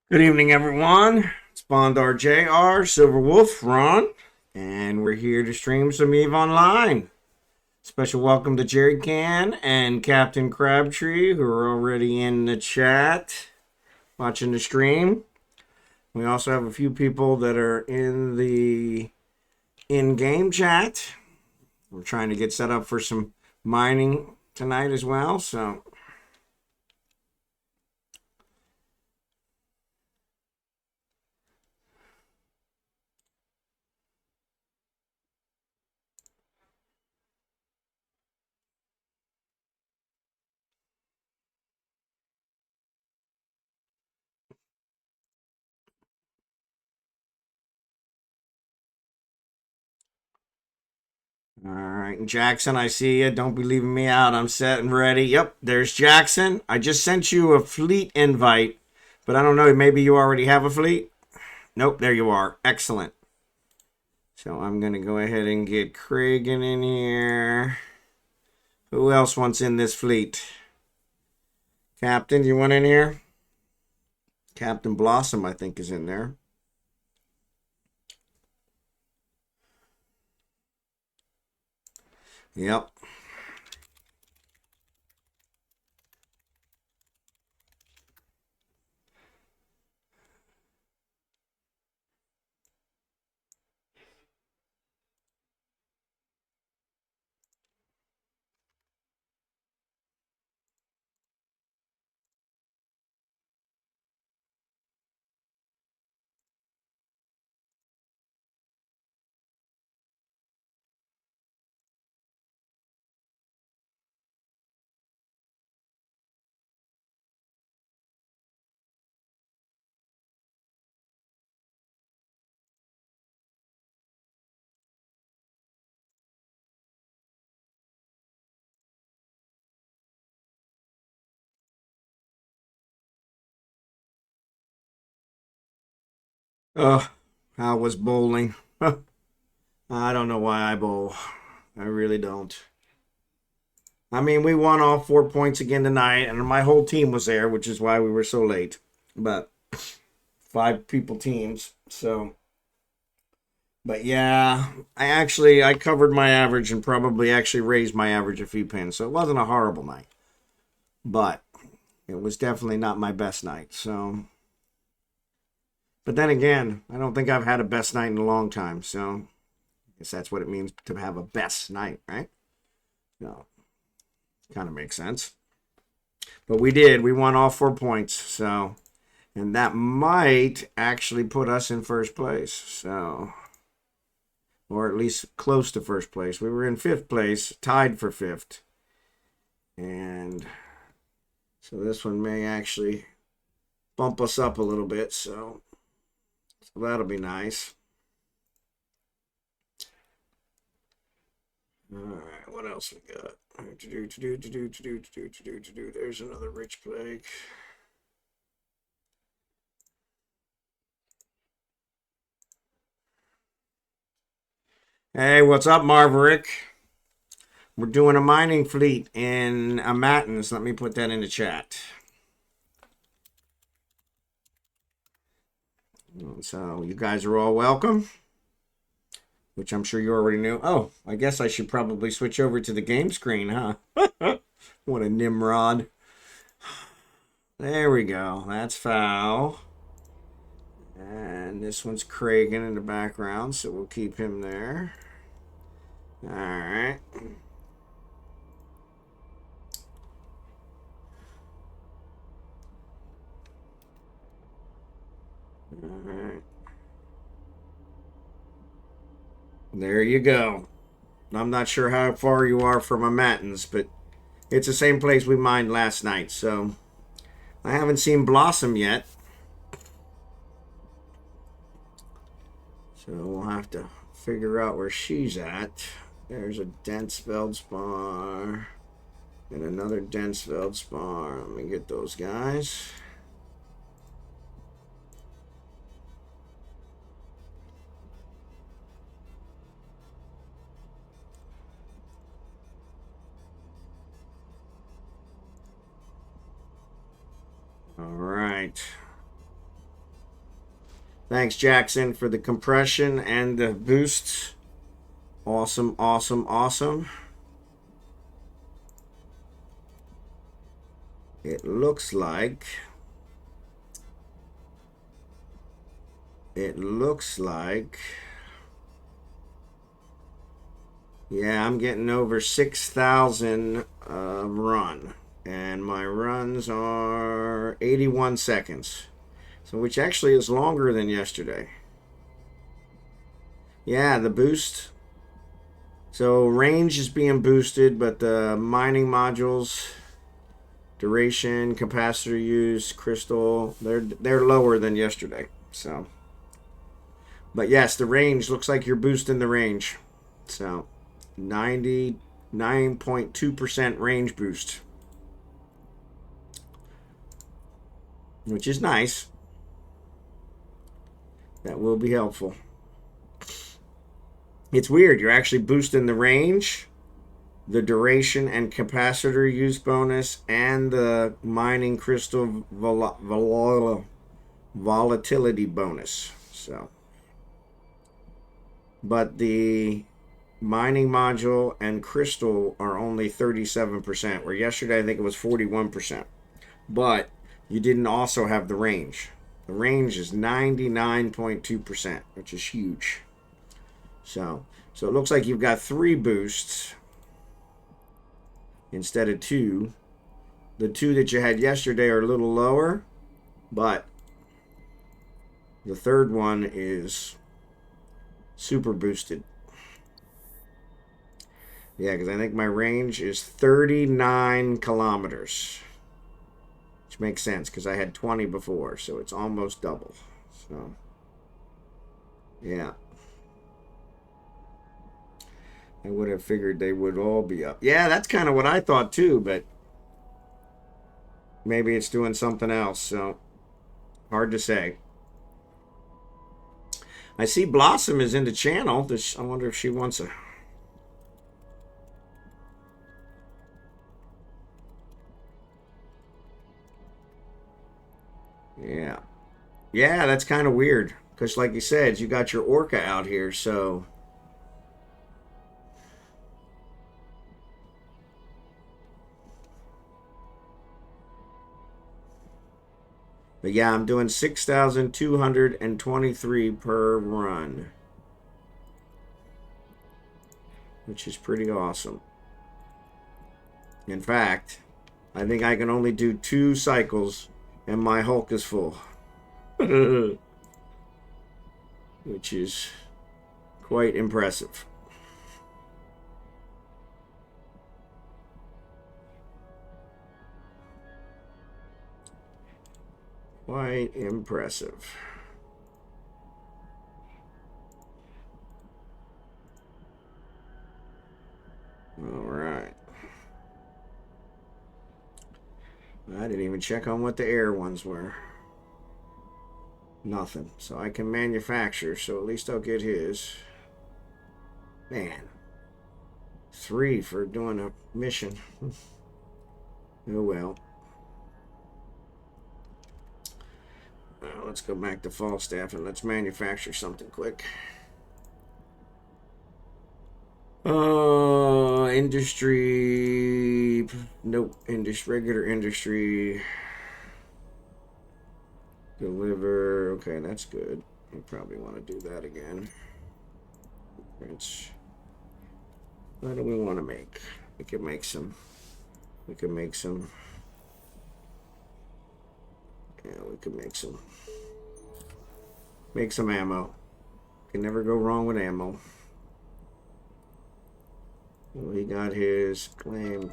Good evening, everyone. It's Bondar JR, Silverwolf, Ron, and we're here to stream some eveonline. Special welcome to Jerry Can and Captain Crabtree, who are already in the chat watching the stream. We also have a few people that are in the in-game chat. We're trying to get set up for some mining tonight as well, so all right, Jackson, I see you. Don't be leaving me out. I'm set and ready. Yep, there's Jackson. I just sent you a fleet invite, but I don't know. Maybe you already have a fleet? Nope, there you are. Excellent. So I'm going to go ahead and get Kragan in here. Who else wants in this fleet? Captain, you want in here? Captain Blossom, I think, is in there. Yep. How was bowling? I don't know why I bowl. I really don't. I mean, we won all 4 points again tonight, and my whole team was there, which is why we were so late. But 5 people teams, so. But yeah, I covered my average and probably actually raised my average a few pins, so it wasn't a horrible night. But it was definitely not my best night. So, but then again, I don't think I've had a best night in a long time. So, I guess that's what it means to have a best night, right? No, kind of makes sense. But we did. We won all 4 points. So, and that might actually put us in first place. So, or at least close to first place. We were in fifth place, tied for fifth. And so this one may actually bump us up a little bit. So that'll be nice. All right, what else we got? There's another rich plague. Hey, what's up, Marverick? We're doing a mining fleet in Matins. Let me put that in the chat. So you guys are all welcome, which I'm sure you already knew. Oh, I guess I should probably switch over to the game screen, huh? What a Nimrod. There we go. That's foul. And this one's Kragan in the background, so we'll keep him there. All right. All right. There you go. I'm not sure how far you are from a Matins, but it's the same place we mined last night, so I haven't seen Blossom yet. So we'll have to figure out where she's at. There's a dense Veldspar and another dense Veldspar. Let me get those guys. All right. Thanks, Jackson, for the compression and the boosts. Awesome, awesome, awesome. It looks like yeah, I'm getting over 6,000 run, and my runs are 81 seconds, so which actually is longer than yesterday. Yeah, the boost. So range is being boosted, but the mining modules, duration, capacitor use, crystal, they're lower than yesterday. So, but yes, the range looks like you're boosting the range. So, 99.2% range boost, which is nice. That will be helpful. It's weird. You're actually boosting the range, the duration and capacitor use bonus, and the mining crystal volatility bonus. So, but the mining module and crystal are only 37%, where yesterday I think it was 41%. But you didn't also have the range. The range is 99.2%, which is huge. So it looks like you've got 3 boosts instead of 2. The 2 that you had yesterday are a little lower, but the third one is super boosted. Yeah, because I think my range is 39 kilometers. Which makes sense because I had 20 before, so it's almost double. So, yeah. I would have figured they would all be up. Yeah, that's kind of what I thought too, but maybe it's doing something else, so hard to say. I see Blossom is in the channel. I wonder if she wants a... Yeah. Yeah, that's kind of weird. Because like you said, you got your orca out here, so... But yeah, I'm doing 6,223 per run, which is pretty awesome. In fact, I think I can only do 2 cycles and my Hulk is full. Which is quite impressive. Quite impressive. All right. I didn't even check on what the air ones were. Nothing. So I can manufacture, so at least I'll get his. Man. 3 for doing a mission. Oh well. Let's go back to Falstaff and let's manufacture something quick. Industry. Nope. Regular industry. Deliver. Okay, that's good. I probably want to do that again. What do we want to make? We could make some. Yeah, we could make some. Make some ammo. Can never go wrong with ammo. Well, he got his claim.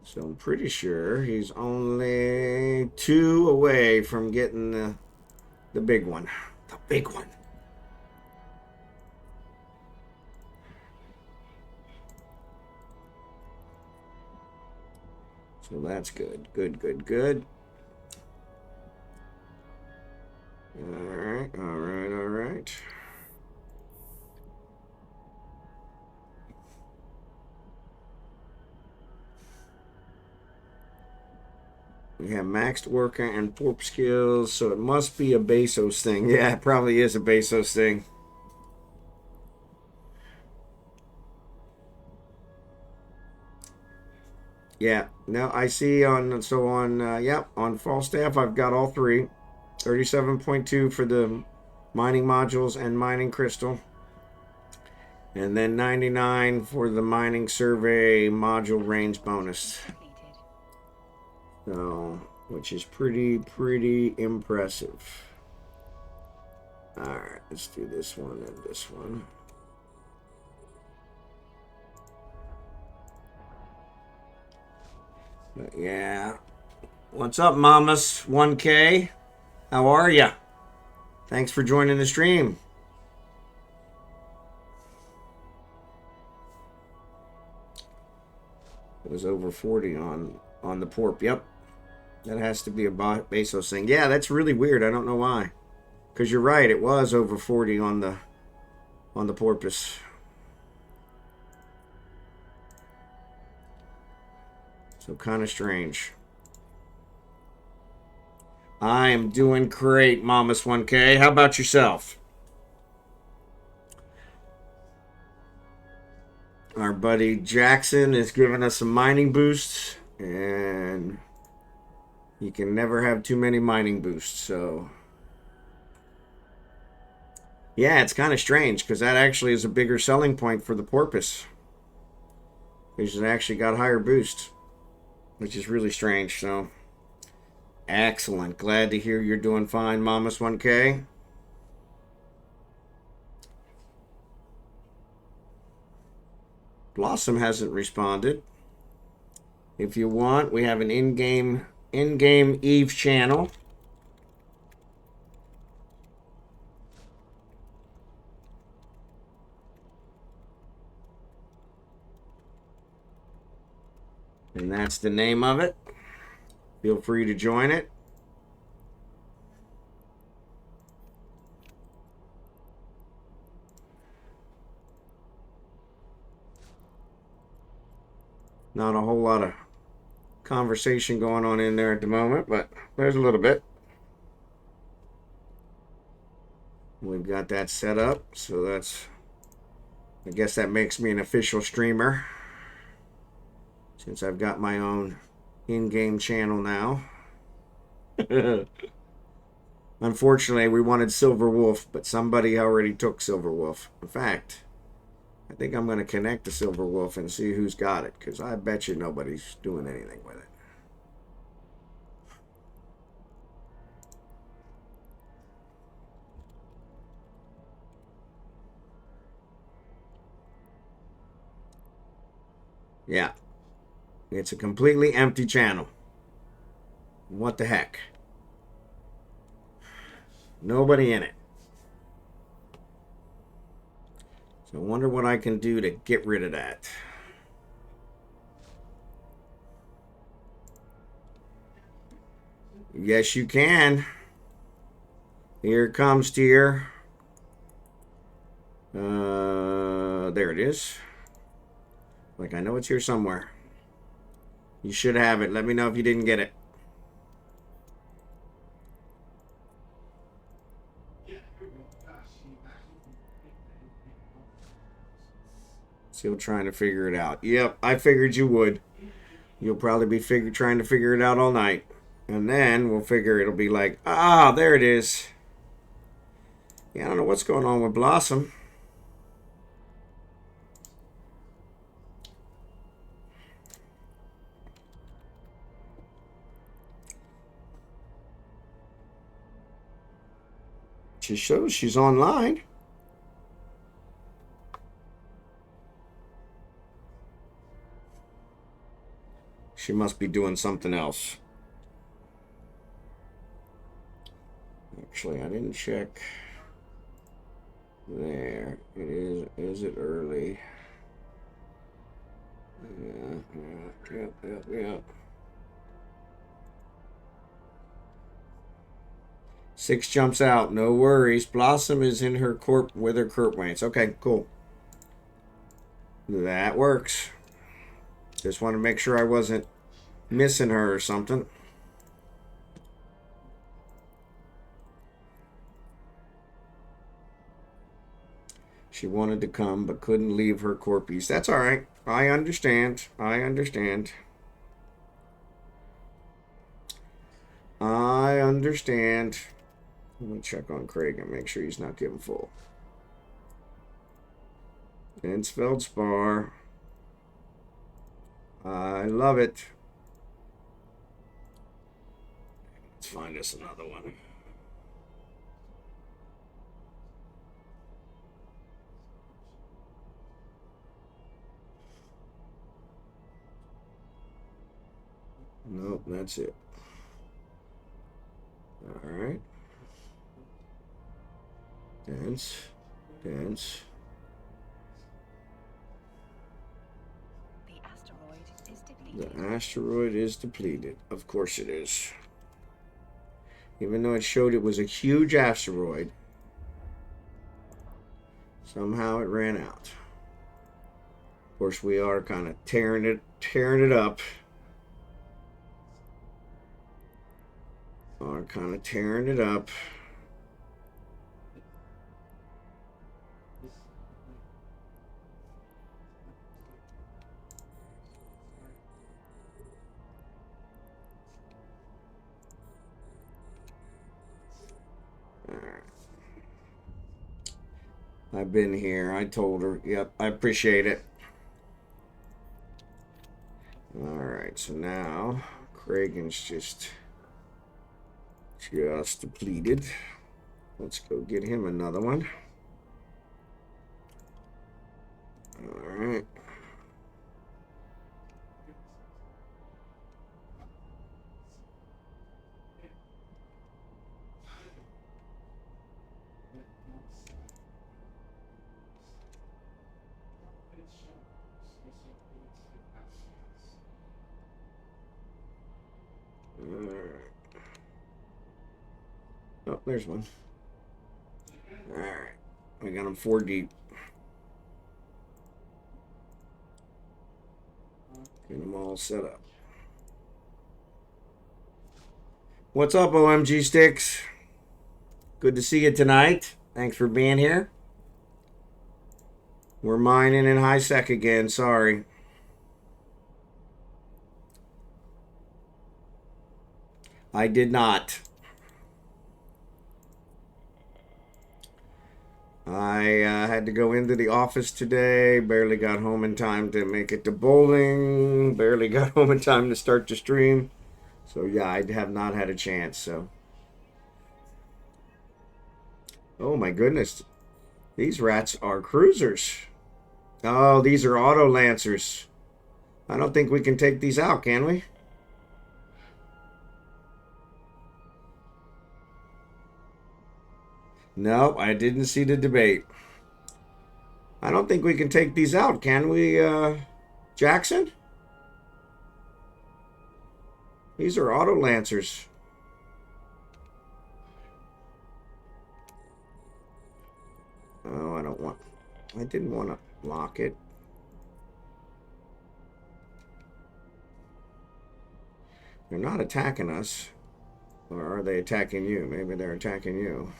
So I'm pretty sure he's only 2 away from getting the big one. The big one. So that's good. Good. All right. We have maxed orca and porp skills, so it must be a Bezos thing. Yeah, it probably is a Bezos thing. Yeah, no, I see on, so on, on Falstaff, I've got all three. 37.2 for the mining modules and mining crystal. And then 99 for the mining survey module range bonus. So, which is pretty impressive. Alright, let's do this one and this one. But yeah. What's up, mamas? 1K? How are ya? Thanks for joining the stream. It was over 40 on the porp. Yep. That has to be a Bezos thing. Yeah, that's really weird. I don't know why. Because you're right, it was over 40 on the porpoise. So kind of strange. I am doing great, Mamas 1K. How about yourself? Our buddy Jackson is giving us some mining boosts, and you can never have too many mining boosts, so yeah, it's kind of strange because that actually is a bigger selling point for the porpoise, because it actually got higher boost, which is really strange. So excellent. Glad to hear you're doing fine, Mamas 1K. Blossom hasn't responded. If you want, we have an in-game Eve channel. And that's the name of it. Feel free to join it. Not a whole lot of conversation going on in there at the moment, but there's a little bit. We've got that set up, so that's, I guess that makes me an official streamer, since I've got my own in-game channel now. Unfortunately, we wanted Silverwolf, but somebody already took Silverwolf. In fact, I think I'm going to connect to Silverwolf and see who's got it, because I bet you nobody's doing anything with it. Yeah. It's a completely empty channel. What the heck? Nobody in it. So I wonder what I can do to get rid of that. Yes, you can. Here it comes, dear. There it is. Like, I know it's here somewhere. You should have it. Let me know if you didn't get it. Still trying to figure it out. Yep, I figured you would. You'll probably be trying to figure it out all night. And then we'll figure it'll be like, ah, there it is. Yeah, I don't know what's going on with Blossom. She shows she's online. She must be doing something else. Actually, I didn't check. There it is. Is it early? Yeah. 6 jumps out. No worries. Blossom is in her corp with her Kurtwains. Okay, cool. That works. Just want to make sure I wasn't missing her or something. She wanted to come but couldn't leave her corpies. That's all right. I understand. I understand. I understand. Let me check on Craig and make sure he's not getting full. And Feldspar. I love it. Let's find us another one. Nope, that's it. All right. Dance. Dance. The asteroid is depleted. Of course it is. Even though it showed it was a huge asteroid, somehow it ran out. Of course, we are kind of tearing it up. Are kind of tearing it up. I've been here. I told her. Yep, I appreciate it. All right, so now Kragan's just depleted. Let's go get him another one. All right. Oh, there's one. All right. We got him 4 deep. Get them all set up. What's up, OMG Sticks? Good to see you tonight. Thanks for being here. We're mining in high sec again. Sorry. I did not. I had to go into the office today. Barely got home in time to make it to bowling. Barely got home in time to start the stream. So yeah, I have not had a chance. So, oh my goodness, these rats are cruisers. Oh, these are auto lancers. I don't think we can take these out, can we? No, I didn't see the debate. I don't think we can take these out, can we, Jackson? These are auto lancers. Oh, I didn't want to lock it. They're not attacking us. Or are they attacking you? Maybe they're attacking you.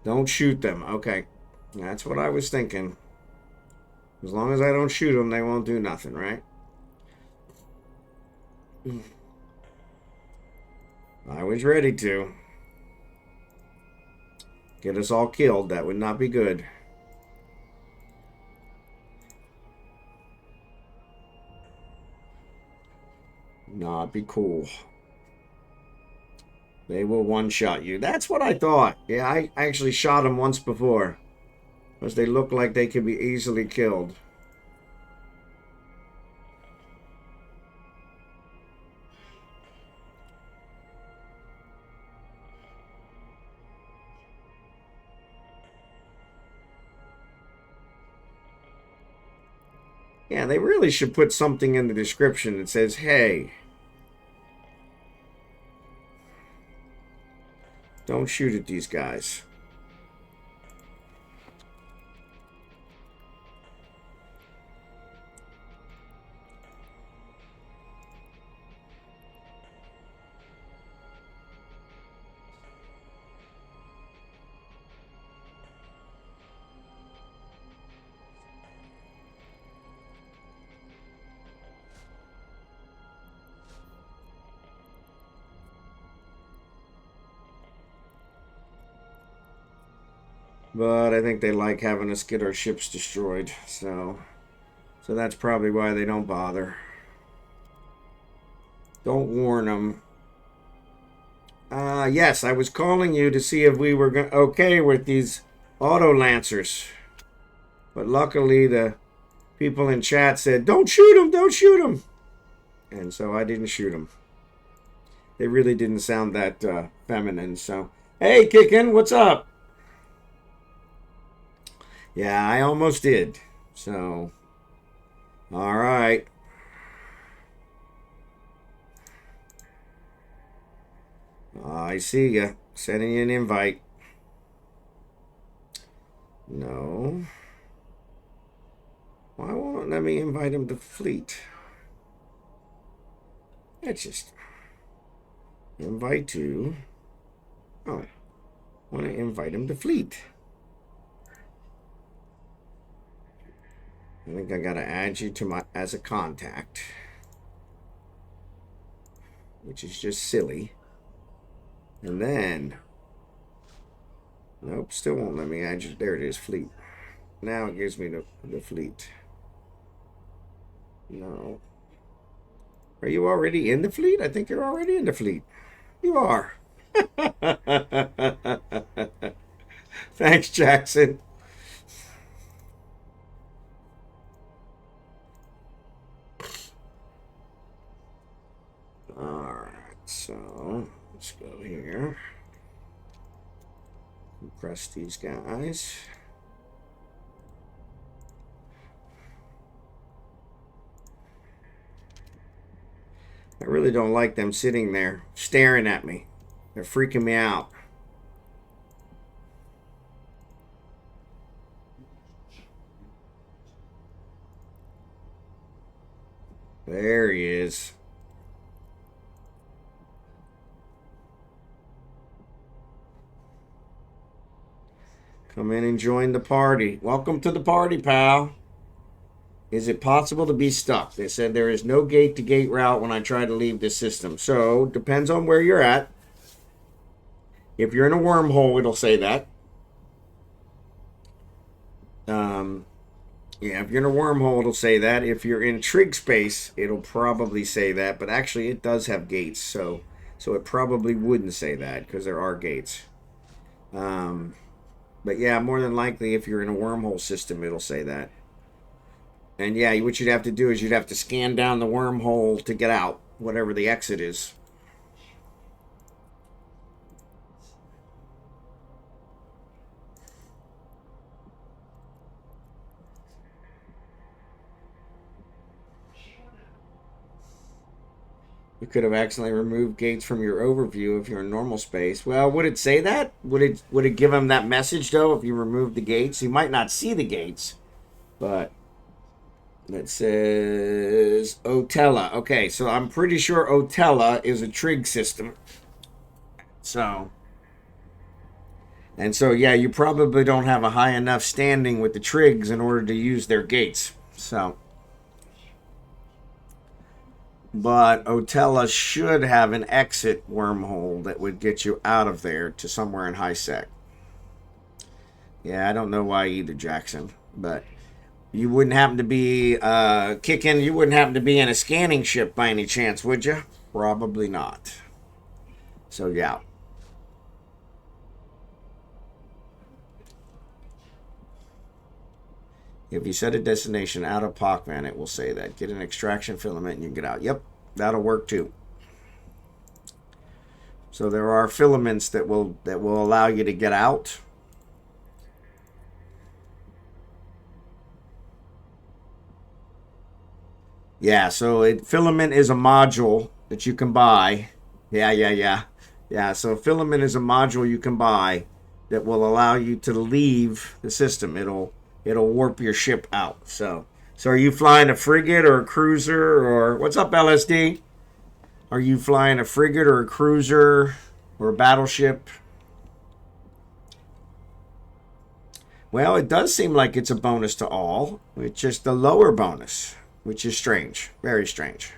Don't shoot them. Okay. That's what I was thinking. As long as I don't shoot them, they won't do nothing, right? I was ready to. Get us all killed. That would not be good. Not be cool. They will one-shot you. That's what I thought. Yeah, I actually shot them once before. Because they look like they could be easily killed. Yeah, they really should put something in the description that says, hey, don't shoot at these guys. But I think they like having us get our ships destroyed. So that's probably why they don't bother. Don't warn them. Yes, I was calling you to see if we were okay with these auto lancers. But luckily the people in chat said, don't shoot them, don't shoot them. And so I didn't shoot them. They really didn't sound that feminine. So, hey, Kickin', what's up? Yeah, I almost did. So, all right. I see ya. Sending you an invite. No. Why won't it let me invite him to fleet? That's just invite to. Oh, I want to invite him to fleet. I think I gotta add you to my as a contact, which is just silly. And then, nope, still won't let me add you. There it is, fleet. Now it gives me the fleet. No. Are you already in the fleet? I think you're already in the fleet. You are. Thanks, Jackson. Alright, so let's go here. Compress these guys. I really don't like them sitting there staring at me. They're freaking me out. There he is. Come in and join the party. Welcome to the party, pal. Is it possible to be stuck? They said there is no gate-to-gate route when I try to leave the system. So, depends on where you're at. If you're in a wormhole, it'll say that. Yeah, if you're in a wormhole, it'll say that. If you're in trig space, it'll probably say that. But actually, it does have gates, so it probably wouldn't say that because there are gates. But yeah, more than likely, if you're in a wormhole system, it'll say that. And yeah, what you'd have to do is you'd have to scan down the wormhole to get out, whatever the exit is. You could have accidentally removed gates from your overview if you're in normal space. Well, would it say that? Would it give him that message though if you removed the gates? You might not see the gates, but it says Otella. Okay, so I'm pretty sure Otella is a trig system. So, and so yeah, you probably don't have a high enough standing with the trigs in order to use their gates. So, but Otella should have an exit wormhole that would get you out of there to somewhere in high sec. Yeah, I don't know why either, Jackson. But you wouldn't happen to be kicking. You wouldn't happen to be in a scanning ship by any chance, would you? Probably not. So yeah. If you set a destination out of POCVAN, it will say that. Get an extraction filament and you get out. Yep, that'll work too. So there are filaments that will allow you to get out. Yeah, so filament is a module that you can buy. Yeah, so filament is a module you can buy that will allow you to leave the system. It'll warp your ship out. So are you flying a frigate or a cruiser or what's up, LSD? Are you flying a frigate or a cruiser or a battleship? Well, it does seem like it's a bonus to all. It's just the lower bonus, which is strange. Very strange.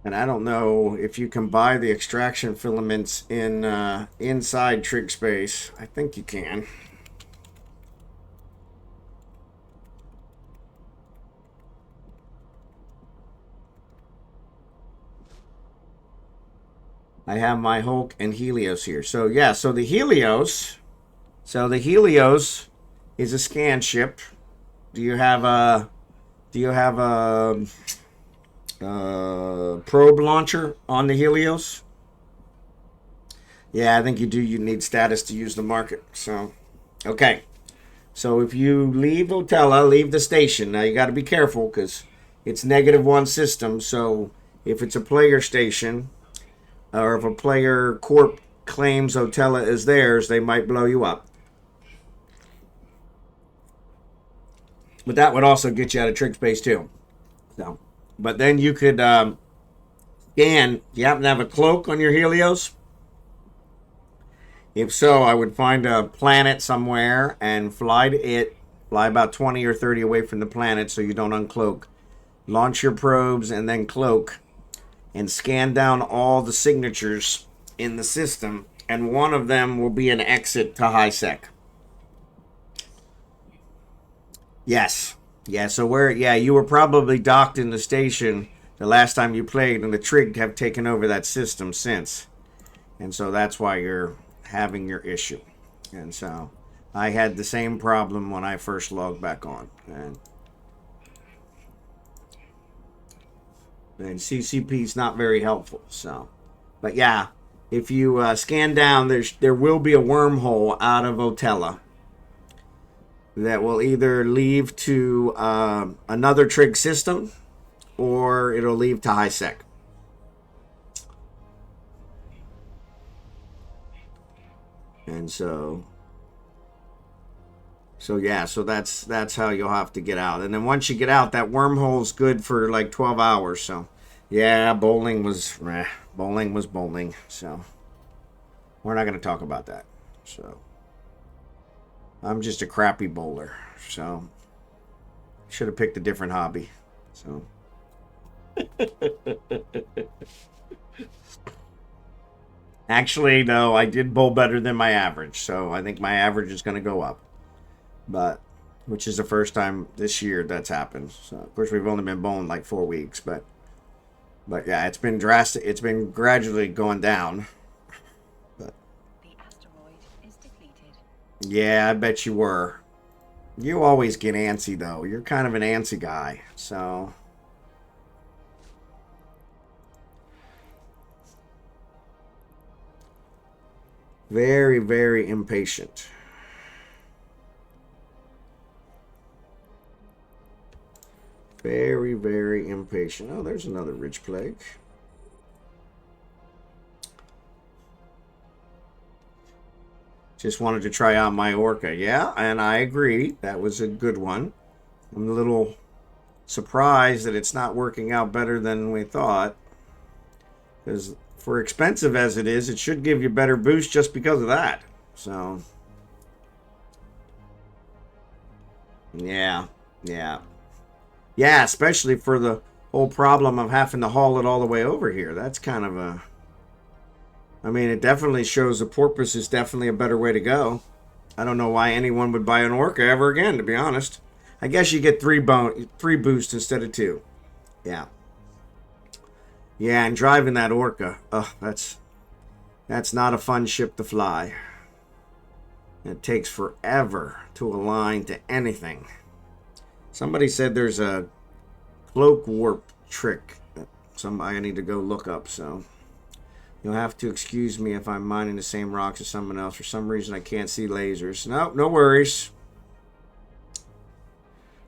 And I don't know if you can buy the extraction filaments in inside Trig Space. I think you can. I have my Hulk and Helios here. So yeah, so the Helios is a scan ship. Do you have a probe launcher on the Helios? Yeah, I think you do. You need status to use the market. So, okay. So if you leave Otella, leave the station. Now you got to be careful because it's -1 system. So if it's a player station, or if a player corp claims Otella is theirs, they might blow you up. But that would also get you out of Trig Space too. So, but then you could scan. Do you happen to have a cloak on your Helios? If so, I would find a planet somewhere and fly to it. Fly about 20 or 30 away from the planet so you don't uncloak. Launch your probes and then cloak. And scan down all the signatures in the system. And one of them will be an exit to high sec. Yes. Yeah, so you were probably docked in the station the last time you played, and the Trig have taken over that system since. And so that's why you're having your issue. And so I had the same problem when I first logged back on. And CCP is not very helpful. So, but yeah, if you scan down, there will be a wormhole out of Otella that will either leave to another Trig system or it'll leave to high sec. And so yeah, so that's how you'll have to get out. And then once you get out, that wormhole's good for like 12 hours. So yeah, bowling was bowling. So we're not going to talk about that. So I'm just a crappy bowler. So should have picked a different hobby. So actually, no, I did bowl better than my average. So I think my average is going to go up. But which is the first time this year that's happened. So of course we've only been bowling like 4 weeks, but yeah, it's been drastic. It's been gradually going down. But the asteroid is depleted. Yeah, I bet you were. You always get antsy though. You're kind of an antsy guy, so. Very, very impatient. Very, very impatient. Oh, there's another ridge plague. Just wanted to try out my Orca. Yeah, and I agree. That was a good one. I'm a little surprised that it's not working out better than we thought. Because for expensive as it is, it should give you better boost just because of that. So, yeah. Yeah, especially for the whole problem of having to haul it all the way over here. That's kind of a... I mean, it definitely shows the porpoise is definitely a better way to go. I don't know why anyone would buy an Orca ever again, to be honest. I guess you get three boosts instead of 2. Yeah. Yeah, and driving that Orca, that's not a fun ship to fly. It takes forever to align to anything. Somebody said there's a cloak warp trick that I need to go look up, so you'll have to excuse me if I'm mining the same rocks as someone else. For some reason, I can't see lasers. No worries.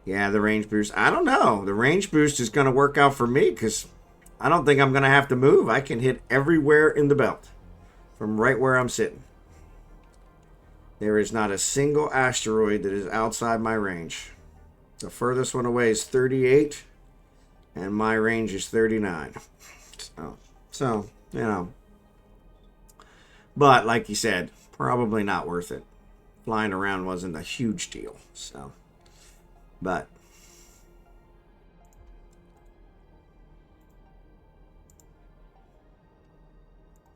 Yeah, the range boost. I don't know. The range boost is going to work out for me because I don't think I'm going to have to move. I can hit everywhere in the belt from right where I'm sitting. There is not a single asteroid that is outside my range. The furthest one away is 38, and my range is 39. So you know. But like you said, probably not worth it. Flying around wasn't a huge deal. So, but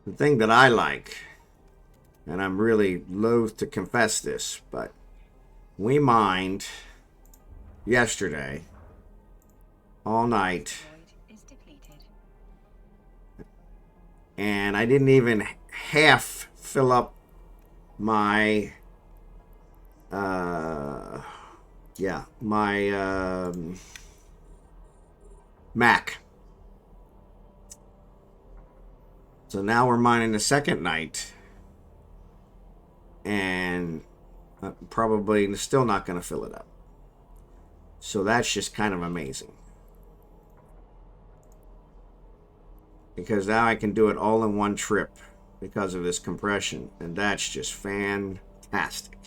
The thing that I like, and I'm really loath to confess this, but we mined yesterday all night, and I didn't even half fill up my Mac. So now we're mining the second night, and probably still not going to fill it up. So that's just kind of amazing, because now I can do it all in one trip because of this compression, and that's just fantastic.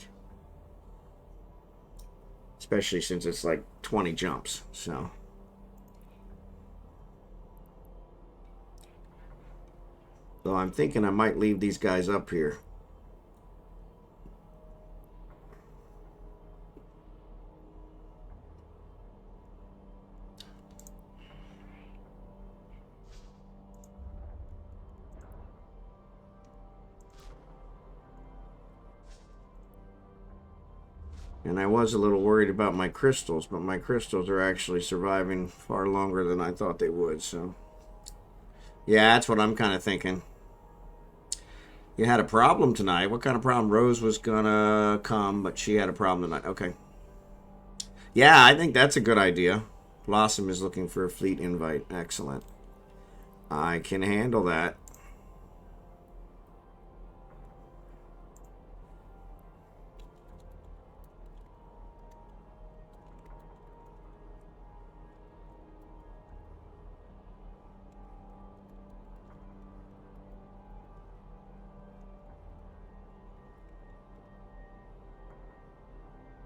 Especially since it's like 20 jumps. So I'm thinking I might leave these guys up here. And I was a little worried about my crystals, but my crystals are actually surviving far longer than I thought they would. So yeah, that's what I'm kind of thinking. You had a problem tonight. What kind of problem? Rose was gonna come, but she had a problem tonight. Okay. Yeah, I think that's a good idea. Blossom is looking for a fleet invite. Excellent. I can handle that.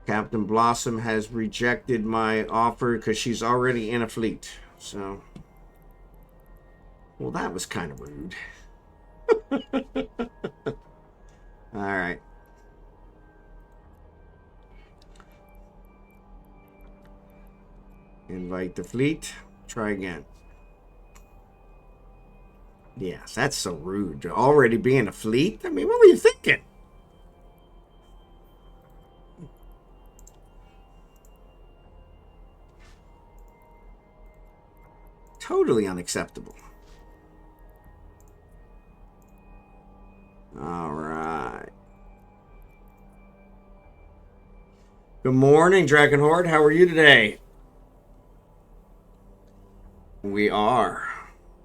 Captain Blossom has rejected my offer because she's already in a fleet. So, well, that was kind of rude. All right. Invite the fleet. Try again. Yes, that's so rude. To already be in a fleet? I mean, what were you thinking? Totally unacceptable. All right. Good morning, Drachenhort. How are you today? We are.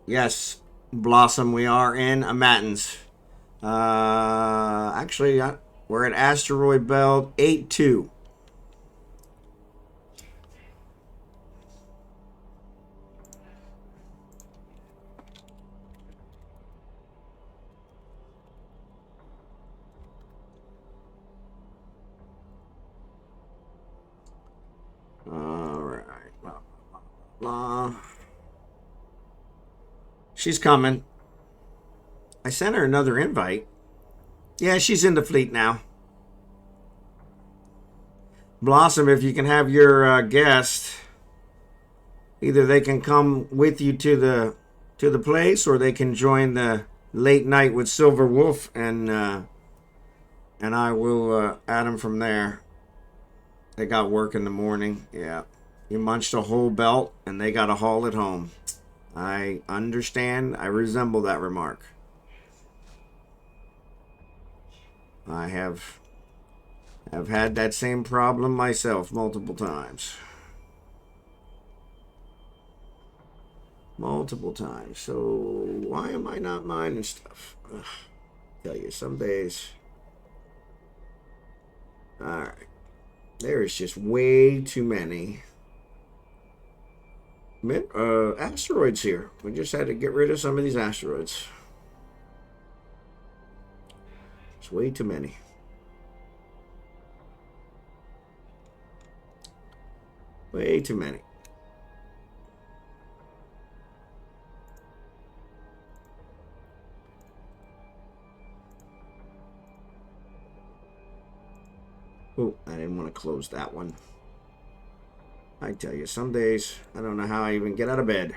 Yes, Blossom, we are in a Matins. Actually, we're at asteroid belt 82. All right. Blah, blah, blah. She's coming. I sent her another invite. Yeah, she's in the fleet now. Blossom, if you can have your guest, either they can come with you to the place, or they can join the late night with Silverwolf, and I will add them from there. They got work in the morning. Yeah, you munched a whole belt, and they got a haul at home. I understand. I resemble that remark. I have had that same problem myself multiple times. Multiple times. So why am I not mining stuff? Ugh, tell you, some days. Alright. There is just way too many asteroids here. We just had to get rid of some of these asteroids. It's way too many. Way too many. Oh, I didn't want to close that one. I tell you, some days I don't know how I even get out of bed.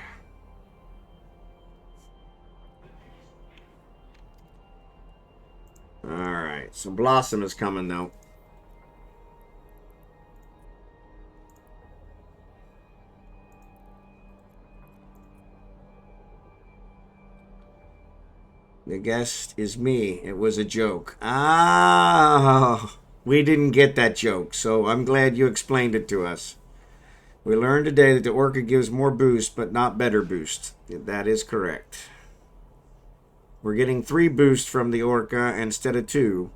right, so Blossom is coming though. The guest is me. It was a joke. Ah, we didn't get that joke, so I'm glad you explained it to us. We learned today that the Orca gives more boost, but not better boost. That is correct. We're getting 3 boosts from the Orca instead of 2.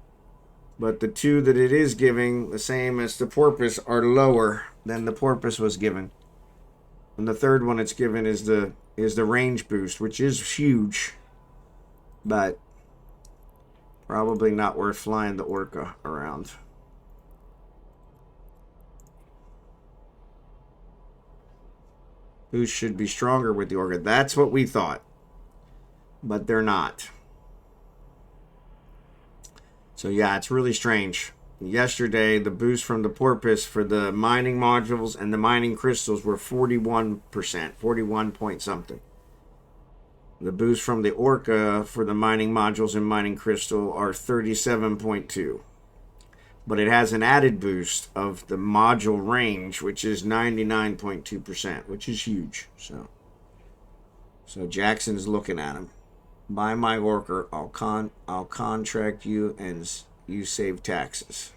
But the 2 that it is giving, the same as the Porpoise, are lower than the Porpoise was given. And the third one it's given is the range boost, which is huge. But probably not worth flying the Orca around. Who should be stronger with the Orca? That's what we thought. But they're not. So yeah, it's really strange. Yesterday, the boost from the Porpoise for the mining modules and the mining crystals were 41%, 41 point something. The boost from the Orca for the mining modules and mining crystal are 37.2. But it has an added boost of the module range, which is 99.2%, which is huge. So Jackson's looking at him. Buy my Orca, I'll contract you and you save taxes.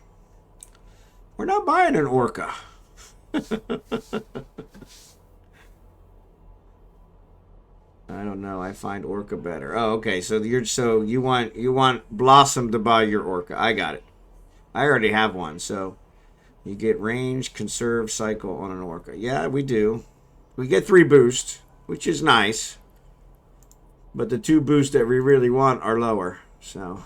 We're not buying an Orca. I don't know. I find Orca better. Oh, okay. So you want Blossom to buy your Orca. I got it. I already have one. So you get range, conserve, cycle on an Orca. Yeah, we do. We get 3 boosts, which is nice. But the 2 boosts that we really want are lower. So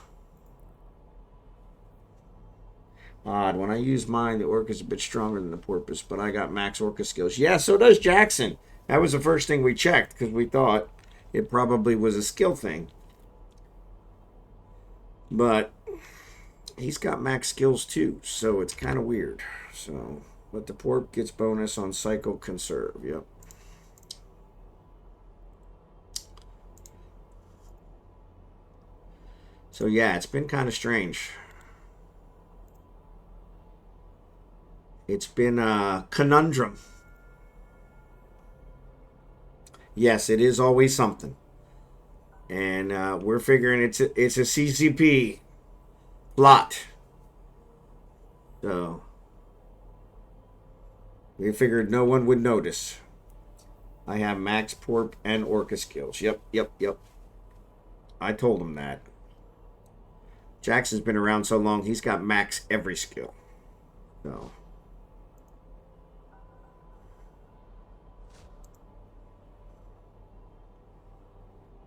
odd. When I use mine, the Orca's a bit stronger than the Porpoise, but I got max Orca skills. Yeah, so does Jackson. That was the first thing we checked because we thought it probably was a skill thing. But he's got max skills too, so it's kind of weird. So, but the Porp gets bonus on cycle conserve. Yep. So yeah, it's been kind of strange. It's been a conundrum. Yes, it is always something. And we're figuring it's a CCP plot. So we figured no one would notice. I have max Porp and Orca skills. Yep. I told him that. Jackson's been around so long, he's got max every skill. So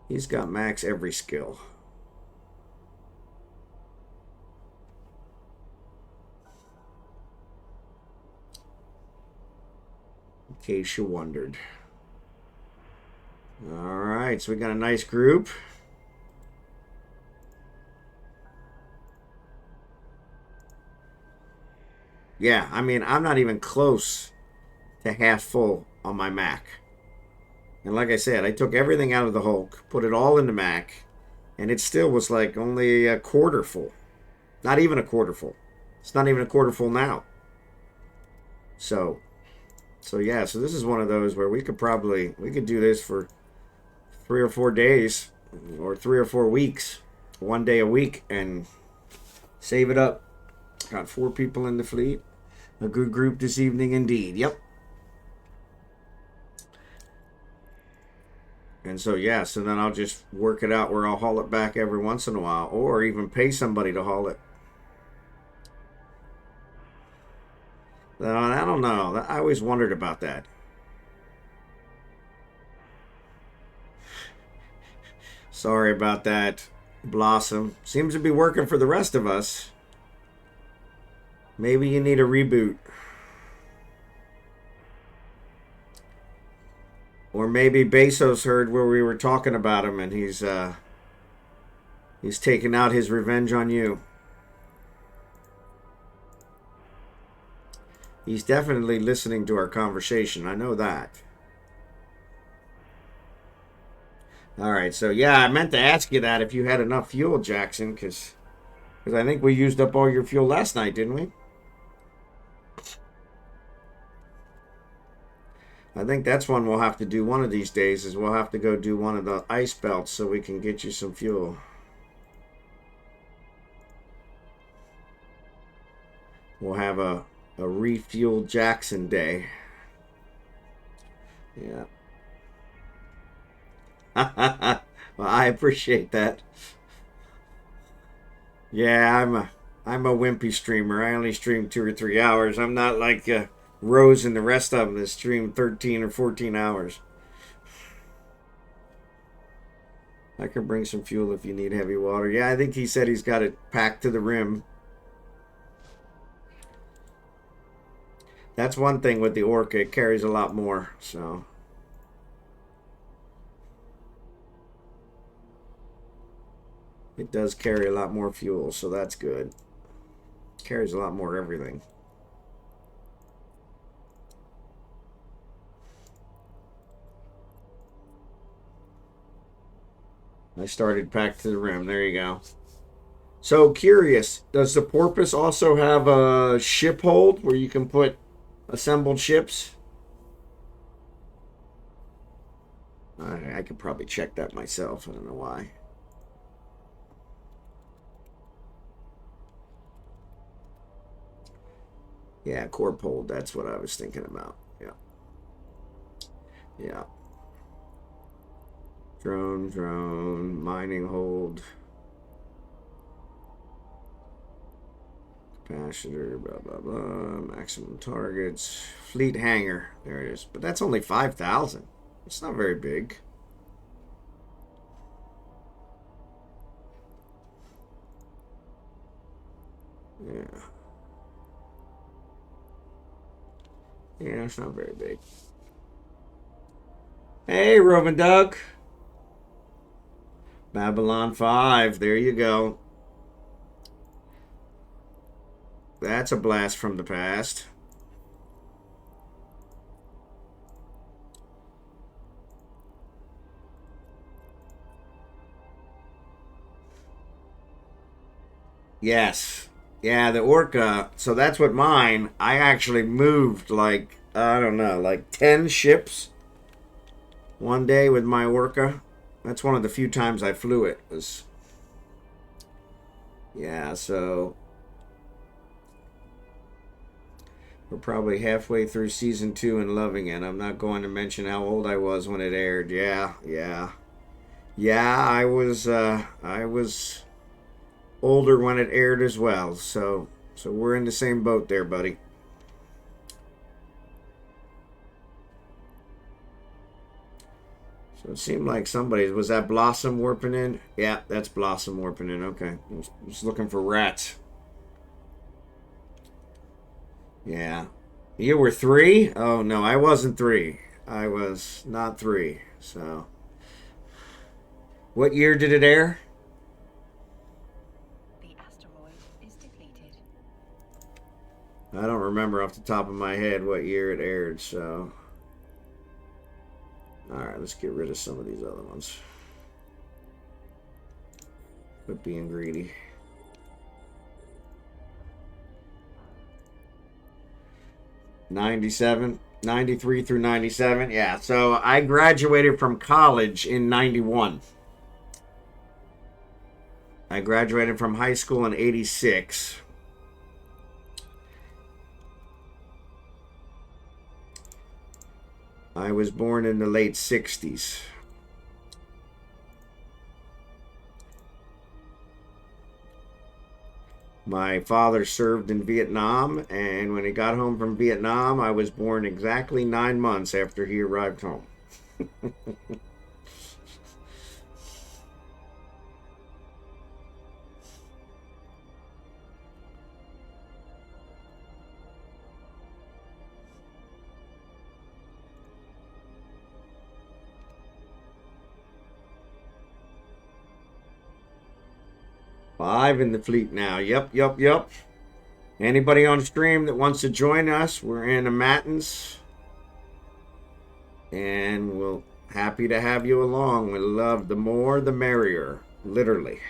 he's got max every skill. In case you wondered. All right, so we got a nice group. Yeah, I mean, I'm not even close to half full on my Mac. And like I said, I took everything out of the Hulk, put it all in the Mac, and it still was like only a quarter full. Not even a quarter full. It's not even a quarter full now. So yeah, so this is one of those where we could do this for 3 or 4 days or 3 or 4 weeks, 1 day a week, and save it up. Got 4 people in the fleet. A good group this evening indeed. Yep. And so, yeah, so then I'll just work it out where I'll haul it back every once in a while, or even pay somebody to haul it. I don't know. I always wondered about that. Sorry about that, Blossom. Seems to be working for the rest of us. Maybe you need a reboot. Or maybe Bezos heard where we were talking about him and he's taking out his revenge on you. He's definitely listening to our conversation. I know that. All right, so yeah, I meant to ask you that if you had enough fuel, Jackson, because Because I think we used up all your fuel last night, didn't we? I think that's one we'll have to do one of these days, is we'll have to go do one of the ice belts so we can get you some fuel. We'll have a refuel Jackson day. Yeah. Well, I appreciate that. Yeah, I'm a wimpy streamer. I only stream 2 or 3 hours. I'm not like Rose and the rest of them that stream 13 or 14 hours. I can bring some fuel if you need heavy water. Yeah, I think he said he's got it packed to the rim. That's one thing with the Orca. It carries a lot more, so. It does carry a lot more fuel, so that's good. It carries a lot more everything. I started packed to the rim. There you go. So curious, does the Porpoise also have a ship hold where you can put assembled ships? I could probably check that myself. I don't know why. Yeah, corp hold. That's what I was thinking about. Yeah. Yeah. Drone, mining hold. Capacitor, blah, blah, blah. Maximum targets. Fleet hangar. There it is. But that's only 5,000. It's not very big. Yeah. Yeah, it's not very big. Hey, Rovendoug. Babylon 5. There you go. That's a blast from the past. Yes. Yeah, the Orca. So that's what mine. I actually moved like, I don't know, like 10 ships one day with my Orca. That's one of the few times I flew it. Yeah, so we're probably halfway through season 2 and loving it. I'm not going to mention how old I was when it aired. Yeah. Yeah, I was older when it aired as well. So we're in the same boat there, buddy. So it seemed like somebody, was that Blossom warping in? Yeah, that's Blossom warping in. Okay. I was looking for rats. Yeah. You were 3? Oh, no, I wasn't 3. I was not 3. So, what year did it air? The asteroid is depleted. I don't remember off the top of my head what year it aired, so. Alright, let's get rid of some of these other ones. Quit being greedy. '97, '93 through '97. Yeah, so I graduated from college in '91. I graduated from high school in '86. I was born in the late '60s. My father served in Vietnam, and when he got home from Vietnam, I was born exactly 9 months after he arrived home. 5 in the fleet now. Yep. Anybody on stream that wants to join us, we're in a Matins. And we'll happy to have you along. We love the more the merrier, literally.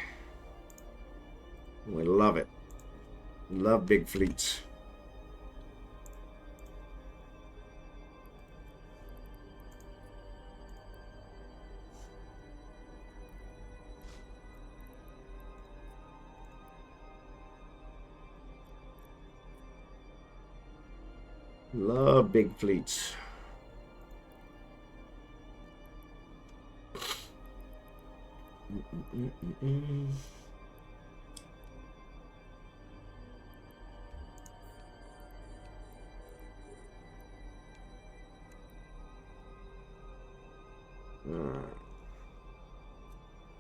We love it. Love big fleets. Love big fleets.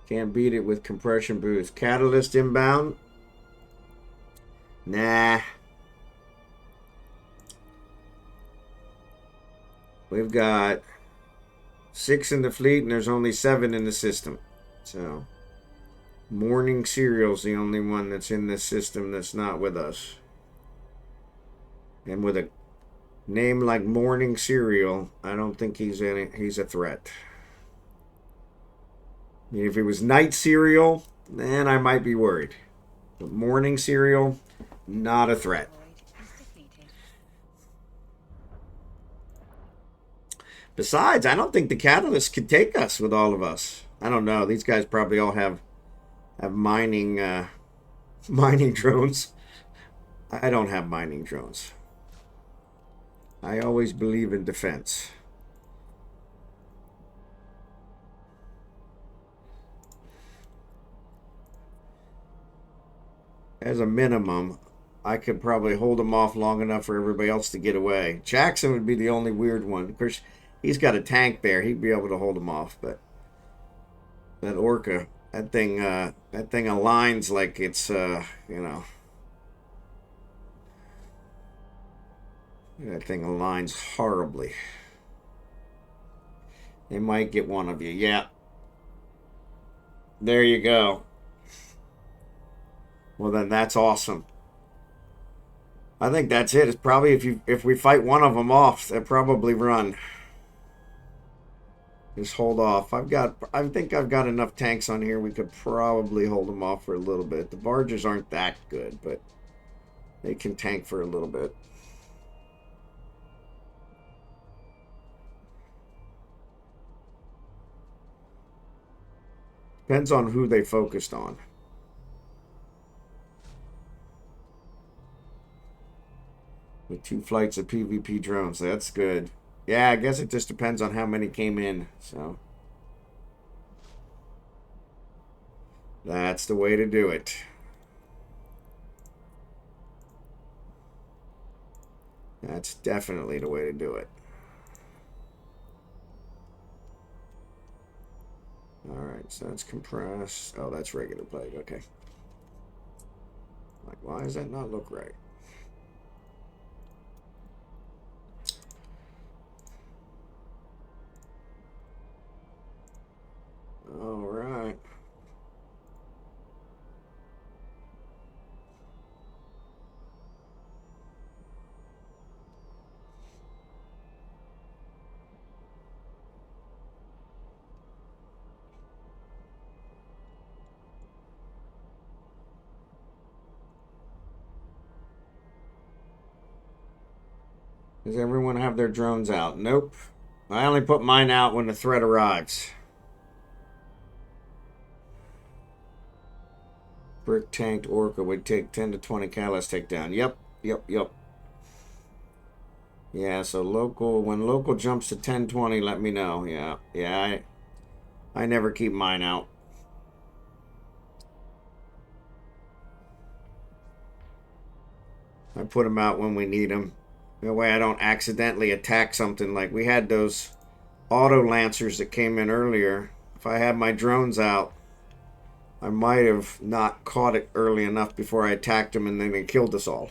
Can't beat it with compression boost. Catalyst inbound? Nah. We've got 6 in the fleet and there's only 7 in the system. So, Morning Cereal's the only one that's in this system that's not with us. And with a name like Morning Cereal, I don't think he's a threat. I mean, if it was Night Cereal, then I might be worried. But Morning Cereal, not a threat. Besides, I don't think the Catalyst could take us with all of us. I don't know. These guys probably all have mining mining drones. I don't have mining drones. I always believe in defense. As a minimum, I could probably hold them off long enough for everybody else to get away. Jackson would be the only weird one. Of course, he's got a tank there. He'd be able to hold them off. But that Orca, that thing aligns like it's, you know. That thing aligns horribly. They might get one of you. Yeah. There you go. Well, then that's awesome. I think that's it. It's probably if we fight one of them off, they'll probably run. Just hold off. I think I've got enough tanks on here. We could probably hold them off for a little bit. The barges aren't that good, but they can tank for a little bit. Depends on who they focused on. With 2 flights of PvP drones. That's good. Yeah, I guess it just depends on how many came in. So that's the way to do it. That's definitely the way to do it. Alright, so that's compressed. Oh, that's regular plague. Okay. Like, why does that not look right? All right. Does everyone have their drones out? Nope. I only put mine out when the threat arrives. Brick tanked Orca would take 10 to 20 catalyst takedown. Yep. Yeah, so when local jumps to 10-20, let me know. Yeah, I never keep mine out. I put them out when we need them. That way I don't accidentally attack something. Like we had those auto lancers that came in earlier. If I had my drones out, I might have not caught it early enough before I attacked them and then they killed us all.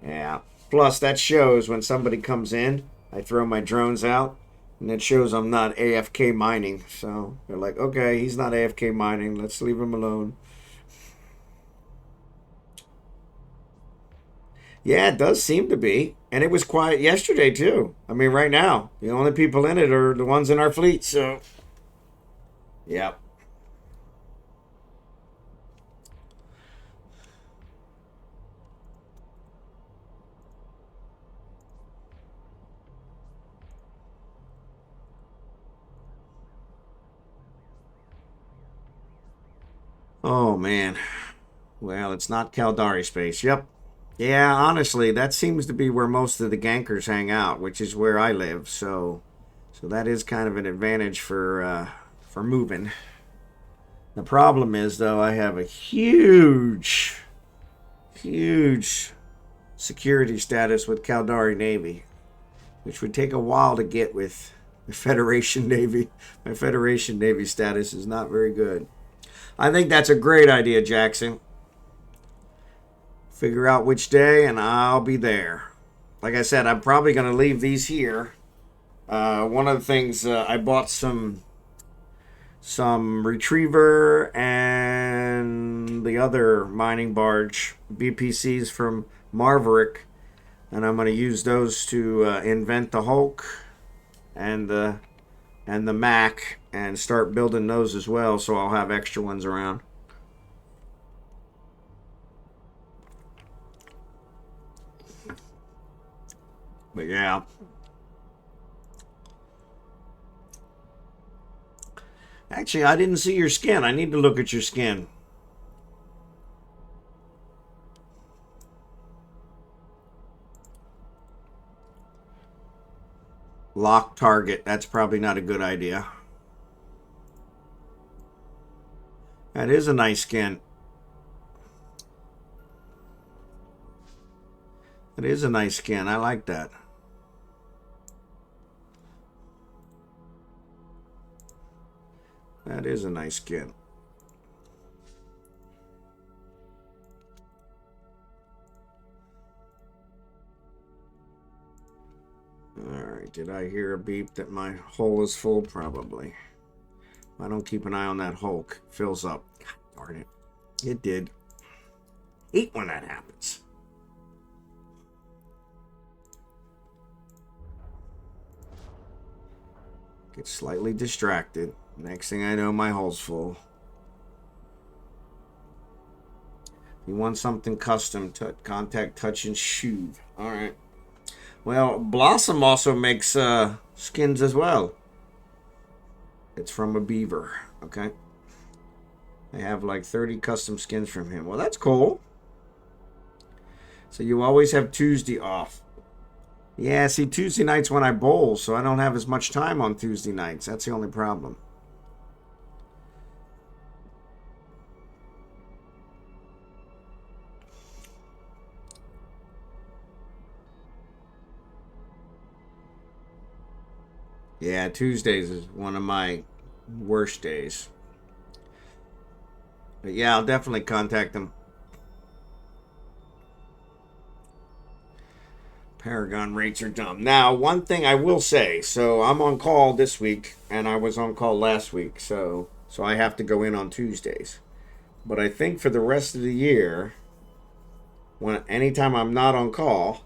Yeah. Plus, that shows when somebody comes in, I throw my drones out, and it shows I'm not AFK mining. So they're like, okay, he's not AFK mining. Let's leave him alone. Yeah, it does seem to be. And it was quiet yesterday, too. I mean, right now, the only people in it are the ones in our fleet, so... Yeah. Oh, man. Well, it's not Caldari space. Yep. Yeah, honestly, that seems to be where most of the gankers hang out, which is where I live. So that is kind of an advantage for moving. The problem is, though, I have a huge, huge security status with Caldari Navy, which would take a while to get with the Federation Navy. My Federation Navy status is not very good. I think that's a great idea, Jackson. Figure out which day, and I'll be there. Like I said, I'm probably going to leave these here. One of the things I bought some retriever and the other mining barge BPCs from Marverick, and I'm going to use those to invent the Hulk and the Mac and start building those as well, so I'll have extra ones around. But yeah. Actually, I didn't see your skin. I need to look at your skin. Lock target. That's probably not a good idea. That is a nice skin. It is a nice skin. I like that. That is a nice skin. Alright, did I hear a beep that my hole is full? Probably. If I don't keep an eye on that Hulk, it fills up. God darn it. It did. Hate when that happens. Get slightly distracted. Next thing I know, my hole's full. If you want something custom, contact Touch and Shoot. Alright. Well, Blossom also makes skins as well. It's from a beaver. Okay. I have like 30 custom skins from him. Well, that's cool. So you always have Tuesday off. Yeah, see, Tuesday night's when I bowl, so I don't have as much time on Tuesday nights. That's the only problem. Yeah, Tuesdays is one of my worst days. But yeah, I'll definitely contact them. Paragon rates are dumb. Now, one thing I will say, so I'm on call this week, and I was on call last week, so I have to go in on Tuesdays. But I think for the rest of the year, anytime I'm not on call,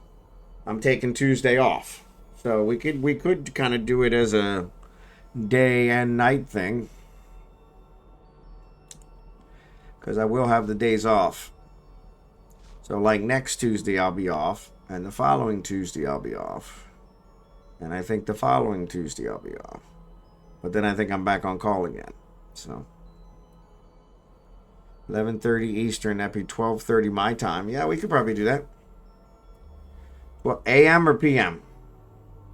I'm taking Tuesday off. So we could kind of do it as a day and night thing, because I will have the days off. So like next Tuesday I'll be off, and the following Tuesday I'll be off, and I think the following Tuesday I'll be off. But then I think I'm back on call again. So 11:30 Eastern, that'd be 12:30 my time. Yeah, we could probably do that. Well, AM or PM?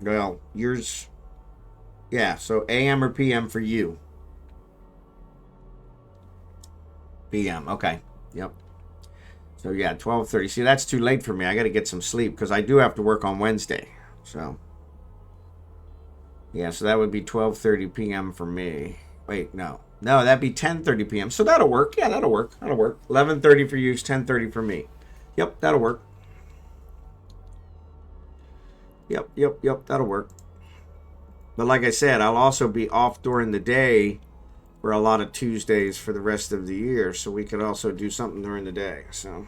Well, yours. Yeah, so AM or PM for you? PM. Okay. Yep. So yeah, 12:30. See, that's too late for me. I got to get some sleep because I do have to work on Wednesday. So yeah, so that would be 12:30 p.m. for me. Wait, no, that'd be 10:30 p.m. So that'll work. Yeah, that'll work. 11:30 for you, 10:30 for me. Yep, that'll work. Yep. That'll work. But like I said, I'll also be off during the day for a lot of Tuesdays for the rest of the year, so we could also do something during the day. So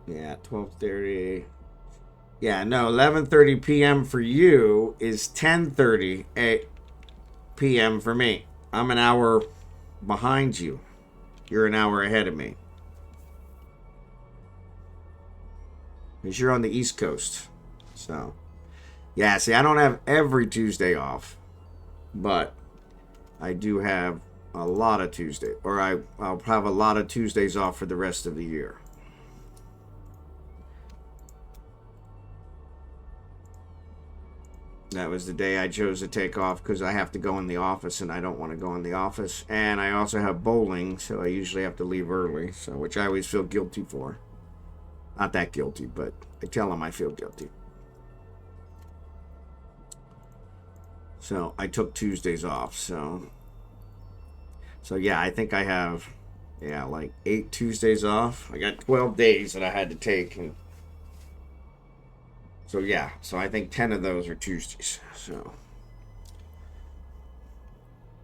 yeah, 12:30. Yeah, no, 11:30 p.m. for you is 10:30 p.m. for me. I'm an hour behind you. You're an hour ahead of me. Because you're on the East Coast. So yeah, see, I don't have every Tuesday off, but I do have a lot of Tuesdays, or I'll have a lot of Tuesdays off for the rest of the year. That was the day I chose to take off because I have to go in the office and I don't want to go in the office. And I also have bowling, so I usually have to leave early, so which I always feel guilty for. Not that guilty, but I tell them I feel guilty. So I took Tuesdays off, so yeah, I think I have like 8 Tuesdays off. I got 12 days that I had to take, and so yeah, so I think 10 of those are Tuesdays. So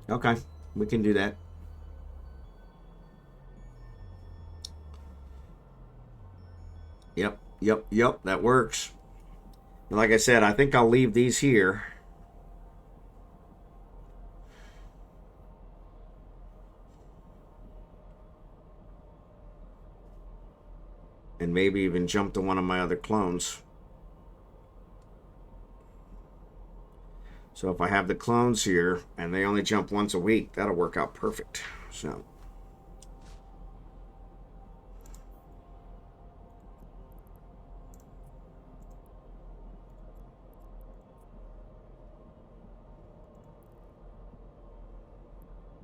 okay, we can do that. Yep, that works. And like I said, I think I'll leave these here. And maybe even jump to one of my other clones. So if I have the clones here and they only jump once a week, that'll work out perfect. So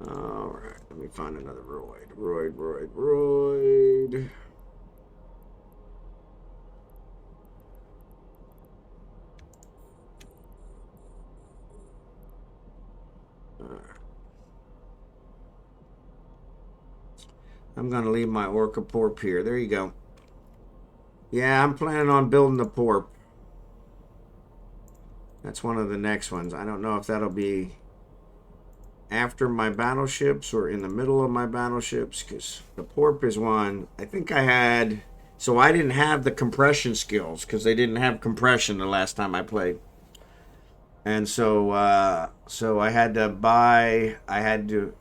all right, let me find another Roid. All right. I'm going to leave my Orca Porp here. There you go. Yeah, I'm planning on building the Porp. That's one of the next ones. I don't know if that'll be after my battleships or in the middle of my battleships, because the Porp is one I think I had. So I didn't have the compression skills because they didn't have compression the last time I played. And so I had to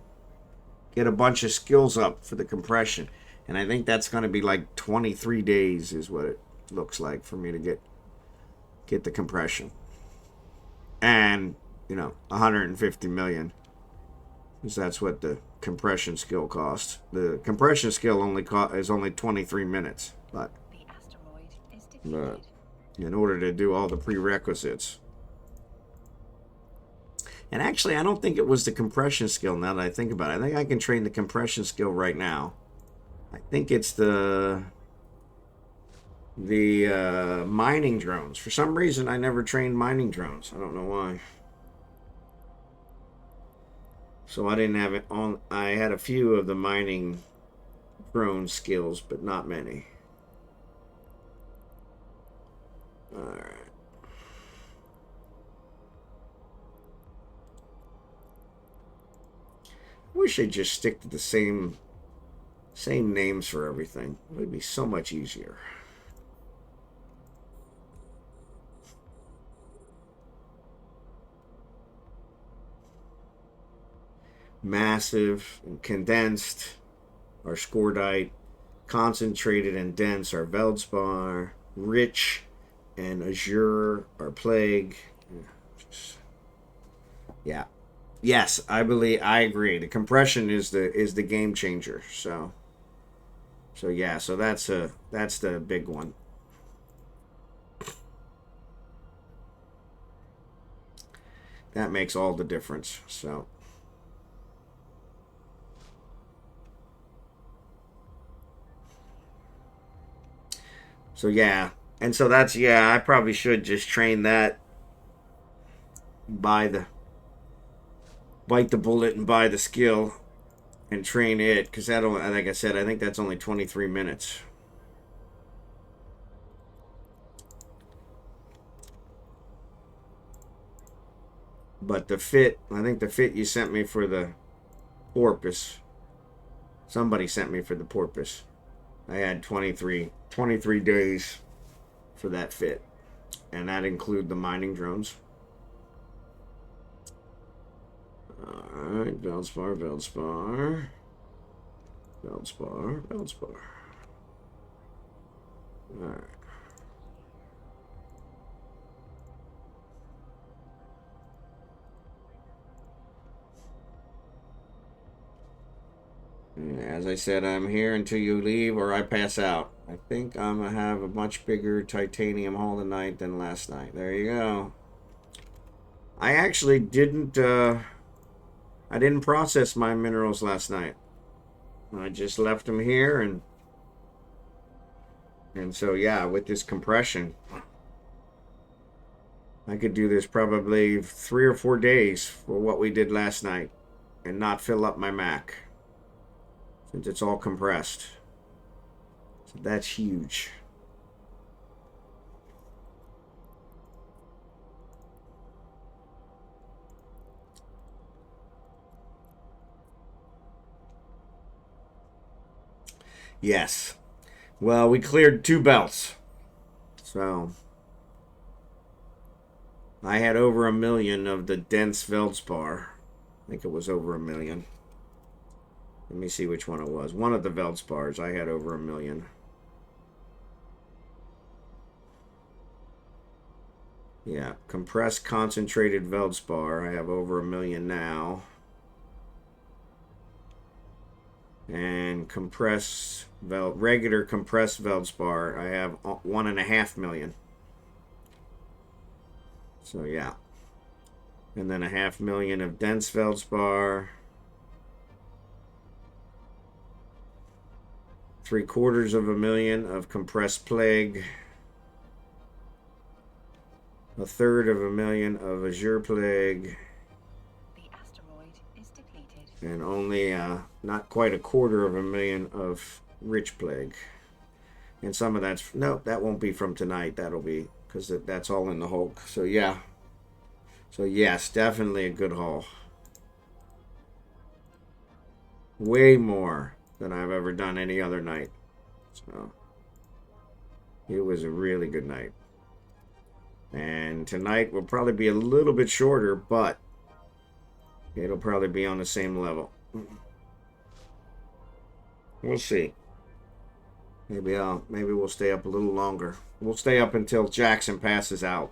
get a bunch of skills up for the compression. And I think that's going to be like 23 days is what it looks like for me to get the compression. And, 150 million. Because that's what the compression skill costs. The compression skill is only 23 minutes. But The asteroid is depleted. in order to do all the prerequisites. And actually, I don't think it was the compression skill now that I think about it. I think I can train the compression skill right now. I think it's the mining drones. For some reason, I never trained mining drones. I don't know why. So I didn't have it on. I had a few of the mining drone skills, but not many. All right. I wish I'd just stick to the same names for everything. It would be so much easier. Massive and condensed are Scordite. Concentrated and dense are Veldspar. Rich and azure are Plague. Yeah. Yes, I agree. The compression is the game changer. So yeah, so that's the big one. That makes all the difference. So yeah, and so that's I probably should just train that. Bite the bullet and buy the skill and train it, because that'll, like I said, I think that's only 23 minutes. But I think the fit you sent me for the porpoise, somebody sent me for the porpoise. I had 23 days for that fit, and that include the mining drones. Alright, Veldspar. Alright. As I said, I'm here until you leave or I pass out. I think I'm going to have a much bigger titanium haul tonight than last night. There you go. I actually didn't, I didn't process my minerals last night. I just left them here and so yeah, with this compression, I could do this probably 3 or 4 days for what we did last night and not fill up my Mac since it's all compressed. So that's huge. Yes. Well, we cleared 2 belts. So I had over 1 million of the dense Veldspar. I think it was over 1 million. Let me see which one it was. One of the Veldspars, I had over 1 million. Yeah, compressed concentrated Veldspar. I have over 1 million now. And regular compressed Veldspar, I have 1.5 million. So yeah. And then 0.5 million of dense Veldspar. 0.75 million of compressed plague. 1/3 million of azure plague. The asteroid is depleted. And only not quite 1/4 million of rich plague. And some of that's, nope, that won't be from tonight. That'll be, because that's all in the Hulk. So yeah. So yes, definitely a good haul. Way more than I've ever done any other night. So it was a really good night. And tonight will probably be a little bit shorter, but it'll probably be on the same level. We'll see. Maybe we'll stay up a little longer. We'll stay up until Jackson passes out.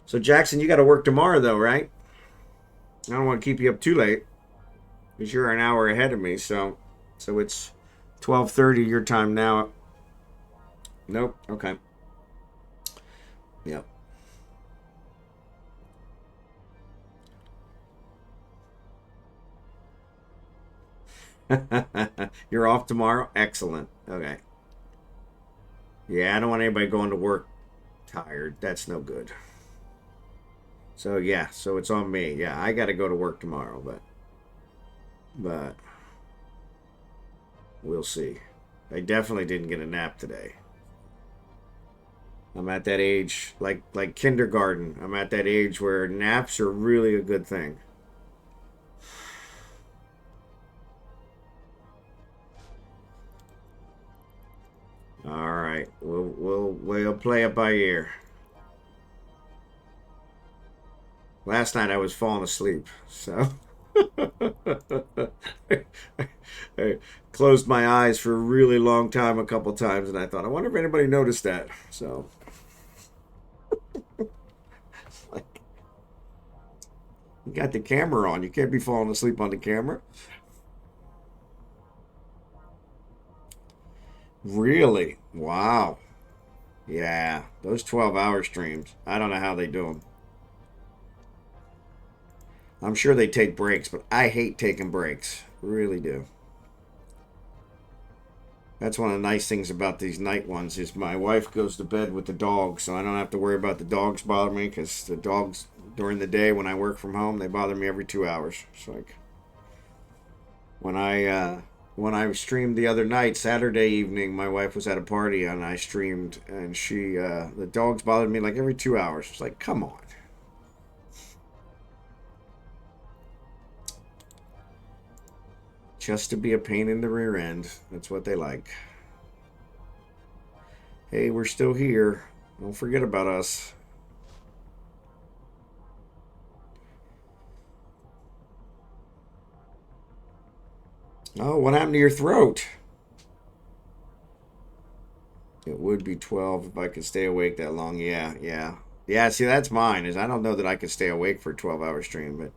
So Jackson, you got to work tomorrow though, right? I don't want to keep you up too late because you're an hour ahead of me. So it's 12:30 your time now. Nope. Okay. Yep. You're off tomorrow? Excellent. Okay. Yeah, I don't want anybody going to work tired. That's no good. So yeah, so it's on me. Yeah, I got to go to work tomorrow, but we'll see. I definitely didn't get a nap today. I'm at that age, like kindergarten. I'm at that age where naps are really a good thing. All right, we'll play it by ear. Last night I was falling asleep, so I closed my eyes for a really long time a couple times, and I thought, I wonder if anybody noticed that. So, like, you got the camera on. You can't be falling asleep on the camera. Really? Wow. Yeah, those 12-hour streams. I don't know how they do them. I'm sure they take breaks, but I hate taking breaks. Really do. That's one of the nice things about these night ones is my wife goes to bed with the dogs, so I don't have to worry about the dogs bothering me because the dogs during the day when I work from home, they bother me every 2 hours. It's like when I streamed the other night, Saturday evening, my wife was at a party and I streamed, and the dogs bothered me like every 2 hours. It's like, come on. Just to be a pain in the rear end. That's what they like. Hey, we're still here. Don't forget about us. Oh, what happened to your throat? It would be 12 if I could stay awake that long. Yeah. Yeah, see, that's mine. Is I don't know that I could stay awake for a 12-hour stream, but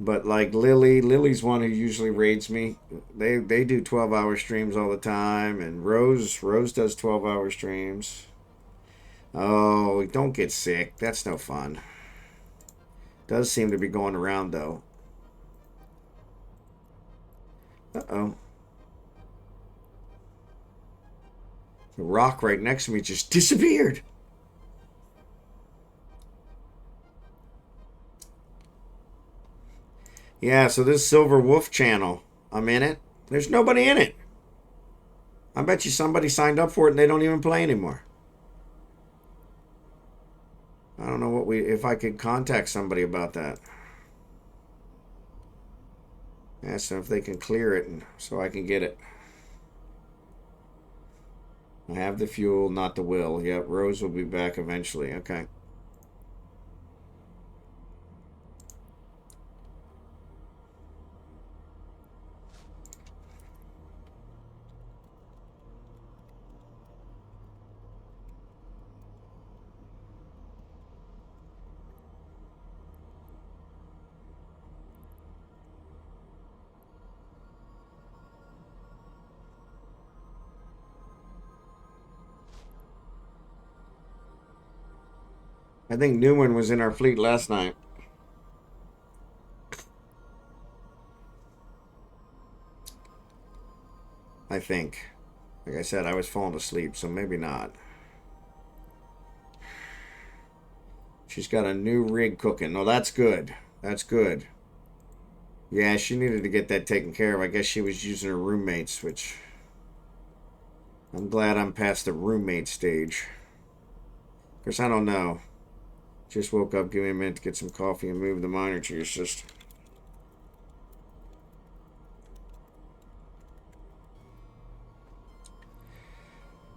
But like Lily's one who usually raids me. They do 12-hour streams all the time, and Rose does 12-hour streams. Oh, don't get sick. That's no fun. Does seem to be going around though. Uh-oh. The rock right next to me just disappeared. Yeah, so this Silver Wolf channel, I'm in it. There's nobody in it. I bet you somebody signed up for it and they don't even play anymore. I don't know if I could contact somebody about that. Ask them if they can clear it so I can get it. I have the fuel, not the will. Yep, Rose will be back eventually. Okay. I think Newman was in our fleet last night. I think. Like I said, I was falling asleep, so maybe not. She's got a new rig cooking. Oh, that's good. That's good. Yeah, she needed to get that taken care of. I guess she was using her roommates, which... I'm glad I'm past the roommate stage. Of course, I don't know. Just woke up, give me a minute to get some coffee and move the monitor to your system.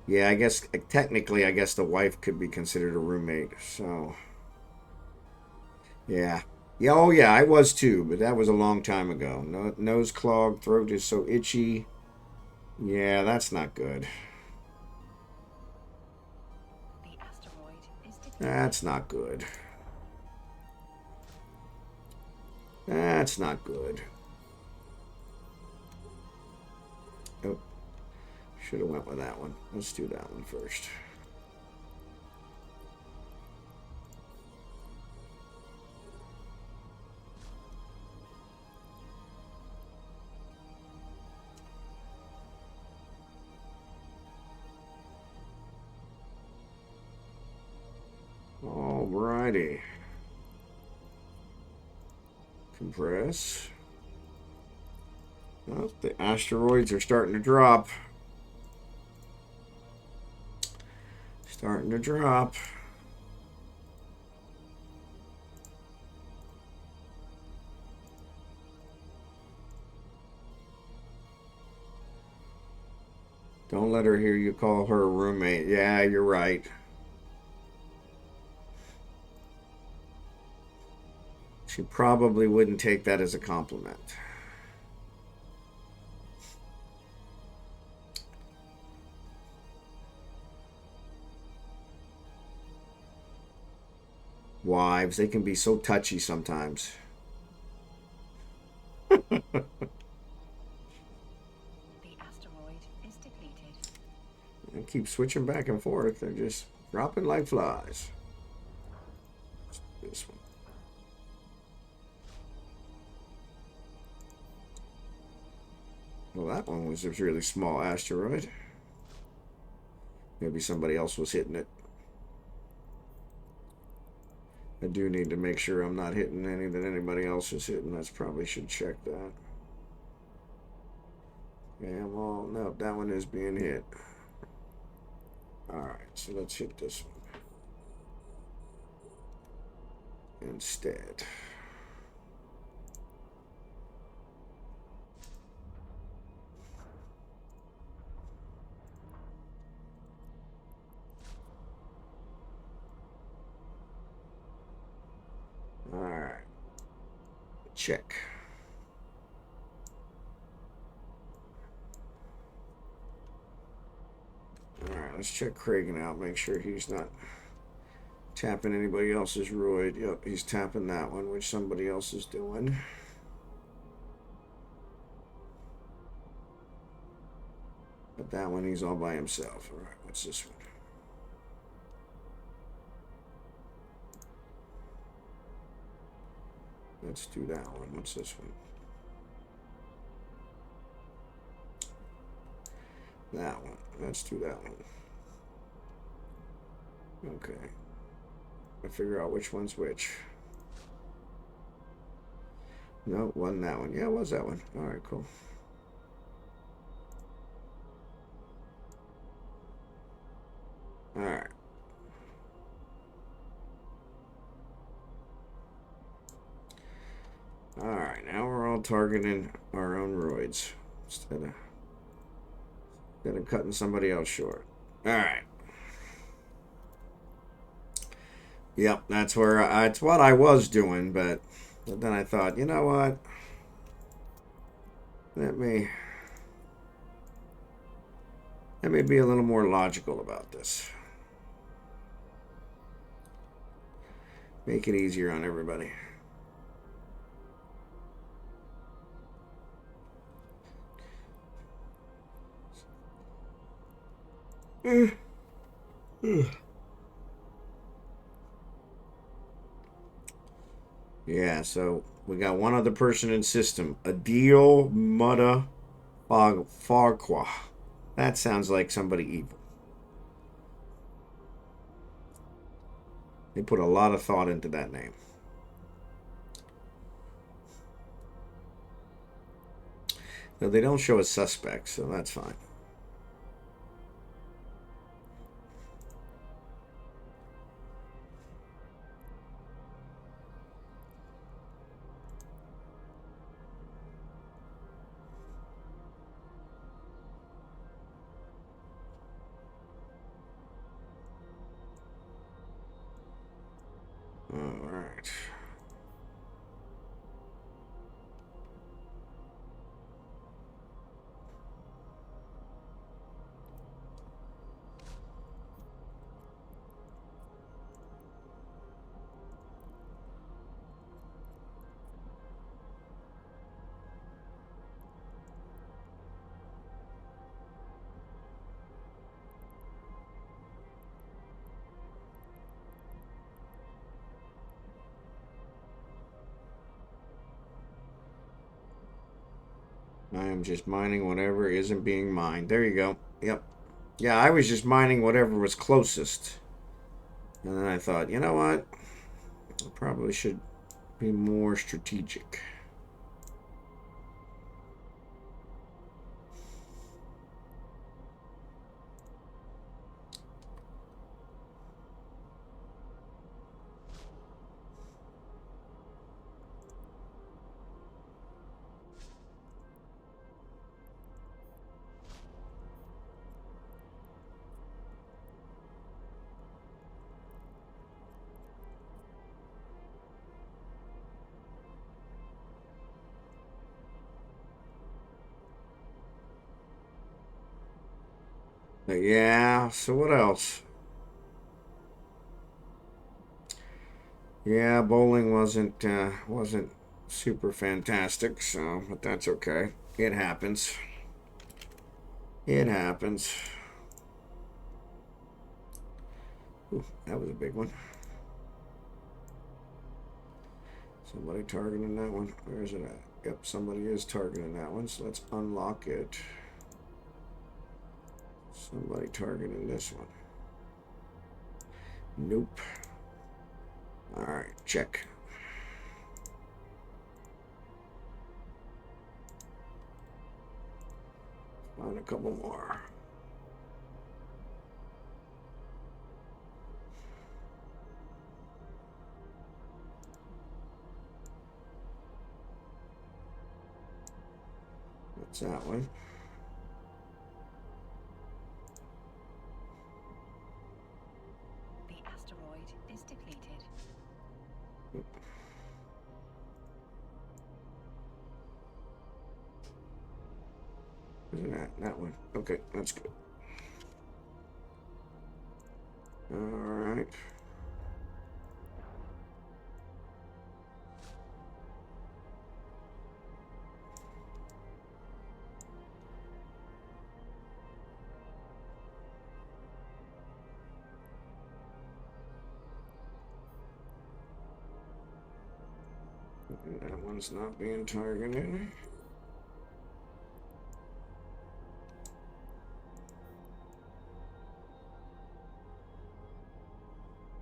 Yeah, I guess, technically, I guess the wife could be considered a roommate, so... Yeah. Yeah, oh yeah, I was too, but that was a long time ago. No, nose clogged, throat is so itchy. Yeah, that's not good. The asteroid is depleted. That's not good. That's not good. Oh, should have went with that one. Let's do that one first. Alrighty. Compress. Well, the asteroids are starting to drop. Starting to drop. Don't let her hear you call her a roommate. Yeah, you're right. She probably wouldn't take that as a compliment. Wives, they can be so touchy sometimes. The asteroid is depleted. And keep switching back and forth. They're just dropping like flies. This one. Well, that one was a really small asteroid. Maybe somebody else was hitting it. I do need to make sure I'm not hitting any that anybody else is hitting. I probably should check that. Yeah, well, no, that one is being hit. Alright, so let's hit this one instead. Alright. Check. Alright, let's check Kragan out. Make sure he's not tapping anybody else's roid. Yep, he's tapping that one, which somebody else is doing. But that one, he's all by himself. All right, what's this one? Let's do that one. What's this one? That one. Let's do that one. Okay. I figure out which one's which. No, it wasn't that one. Yeah, it was that one. All right, cool. All right. All right, now we're all targeting our own roids instead of cutting somebody else short. All right. Yep, that's where it's what I was doing, but then I thought, you know what? Let me be a little more logical about this. Make it easier on everybody. Yeah, so we got one other person in system. Adil Mutta Farqua. That sounds like somebody evil. They put a lot of thought into that name. No, they don't show a suspect, so that's fine. All right. I am just mining whatever isn't being mined. There you go. Yep. Yeah, I was just mining whatever was closest. And then I thought, you know what? I probably should be more strategic. But yeah, so what else? Yeah, bowling wasn't super fantastic, so but that's okay. It happens. It happens. Ooh, that was a big one. Somebody targeting that one. Where is it at? Yep, somebody is targeting that one, so let's unlock it. Somebody targeting this one. Nope. Alright, check. Find a couple more. That's that one. The asteroid is depleted. Isn't that one? Okay, that's good. All right. That one's not being targeted.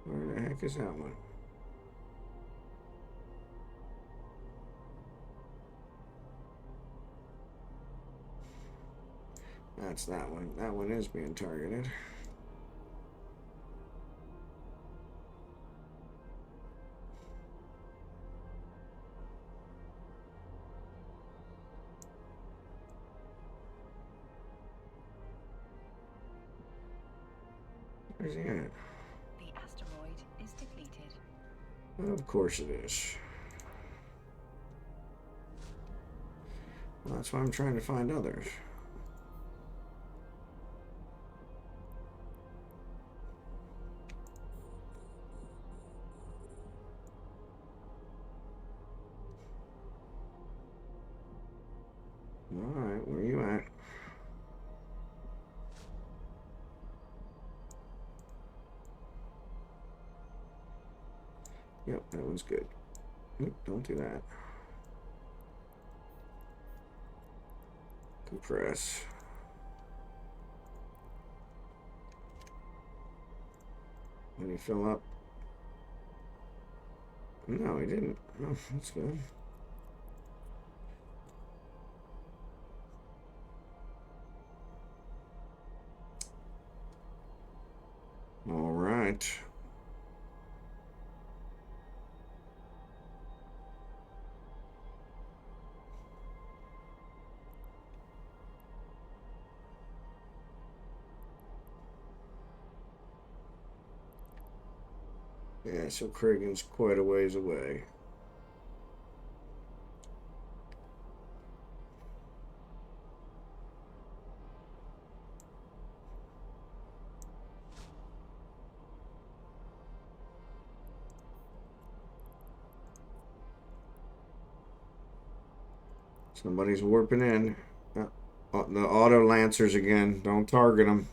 Where the heck is that one? That's that one. That one is being targeted. Where's he at? The asteroid is depleted. Of course it is. Well, that's why I'm trying to find others. Alright, where you at? Yep, that one's good. Nope, don't do that. Compress. Did he fill up? No, he didn't. Oh, that's good. All right. Yeah, so Kragan's quite a ways away. Somebody's warping in. The auto lancers again. Don't target them.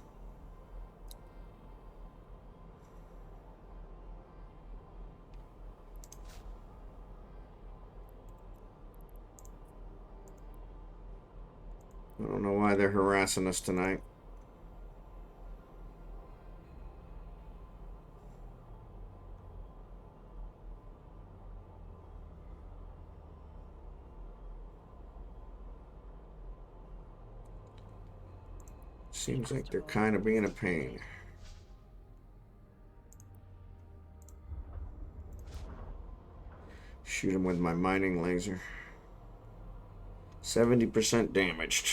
I don't know why they're harassing us tonight. Seems like they're kind of being a pain. Shoot him with my mining laser. 70% damaged.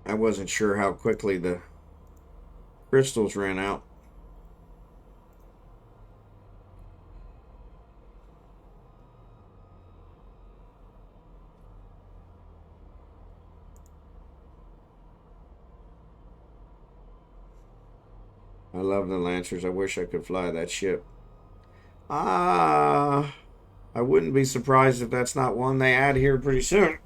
I wasn't sure how quickly the crystals ran out. I love the Lancers. I wish I could fly that ship. I wouldn't be surprised if that's not one they add here pretty soon.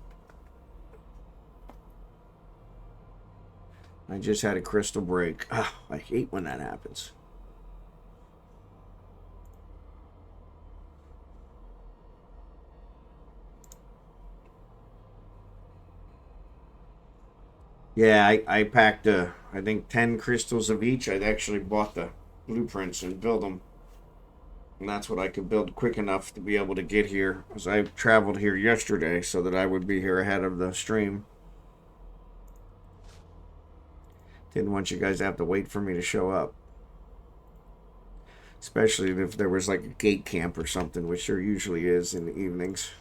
I just had a crystal break. I hate when that happens. Yeah, I packed, I think 10 crystals of each. I'd actually bought the blueprints and build them. And that's what I could build quick enough to be able to get here. Because I traveled here yesterday so that I would be here ahead of the stream. Didn't want you guys to have to wait for me to show up. Especially if there was like a gate camp or something, which there usually is in the evenings.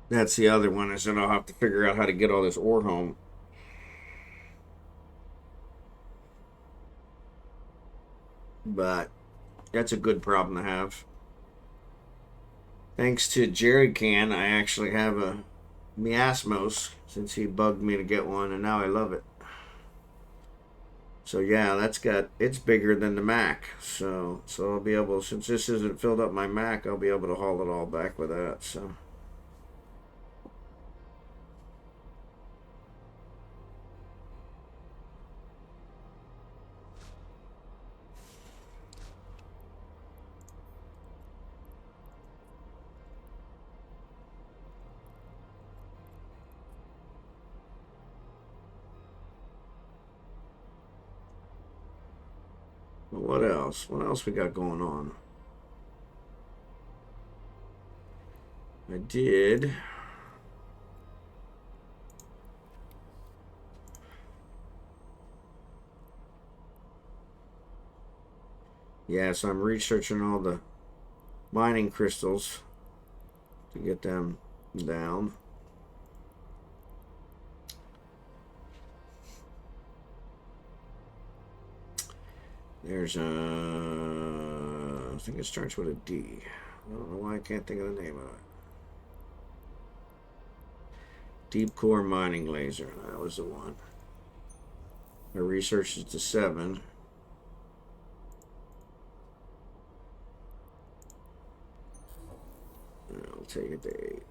That's the other one, is that I'll have to figure out how to get all this ore home. But that's a good problem to have. Thanks to Jerry Can, I actually have a miasmos, since he bugged me to get one, and now I love it. So yeah, it's bigger than the Mac. So I'll be able, since this isn't filled up my Mac, I'll be able to haul it all back with that. So what else? What else we got going on? I did. Yeah, so I'm researching all the mining crystals to get them down. There's I think it starts with a D. I don't know why I can't think of the name of it. Deep core mining laser. That was the one. I researched it to 7. I'll take it to 8.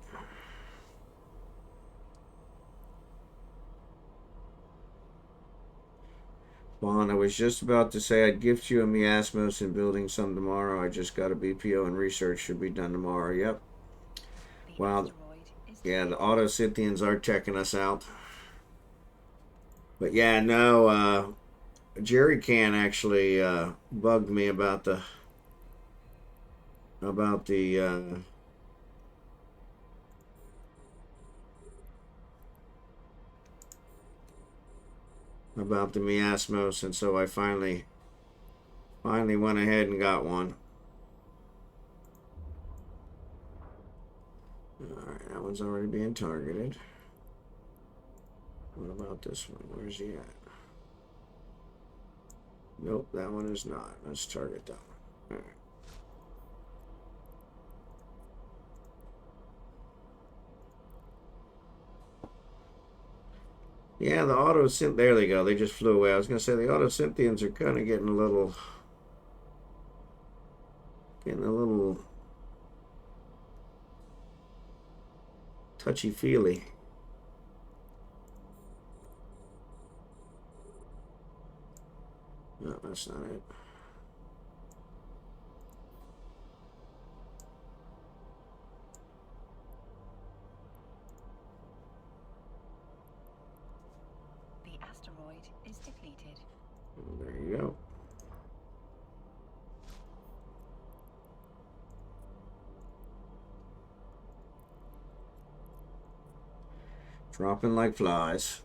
Bond, I was just about to say I'd gift you a miasmos and building some tomorrow. I just got a BPO and research should be done tomorrow. Yep. Wow. Yeah, the Autocynthians are checking us out. But yeah, no, Jerry Can actually bugged me about the about the miasmos, and so I finally went ahead and got one. Alright, that one's already being targeted. What about this one? Where's he at? Nope, that one is not. Let's target that one. Alright. Yeah, the autosynth. There they go. They just flew away. I was going to say the autocynthians are kind of getting a little touchy-feely. No, that's not it. The asteroid is depleted. There you go. Dropping like flies.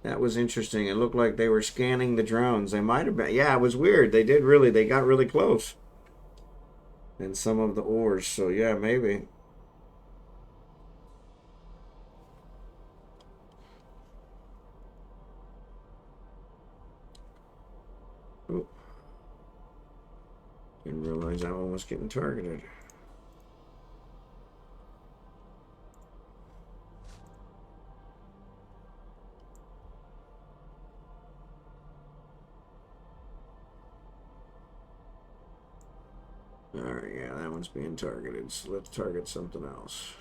That was interesting. It looked like they were scanning the drones. They might have been. Yeah, it was weird. They got really close. And some of the ores. So yeah, maybe. Oh. Didn't realize that one was getting targeted. Alright, yeah, that one's being targeted. So let's target something else.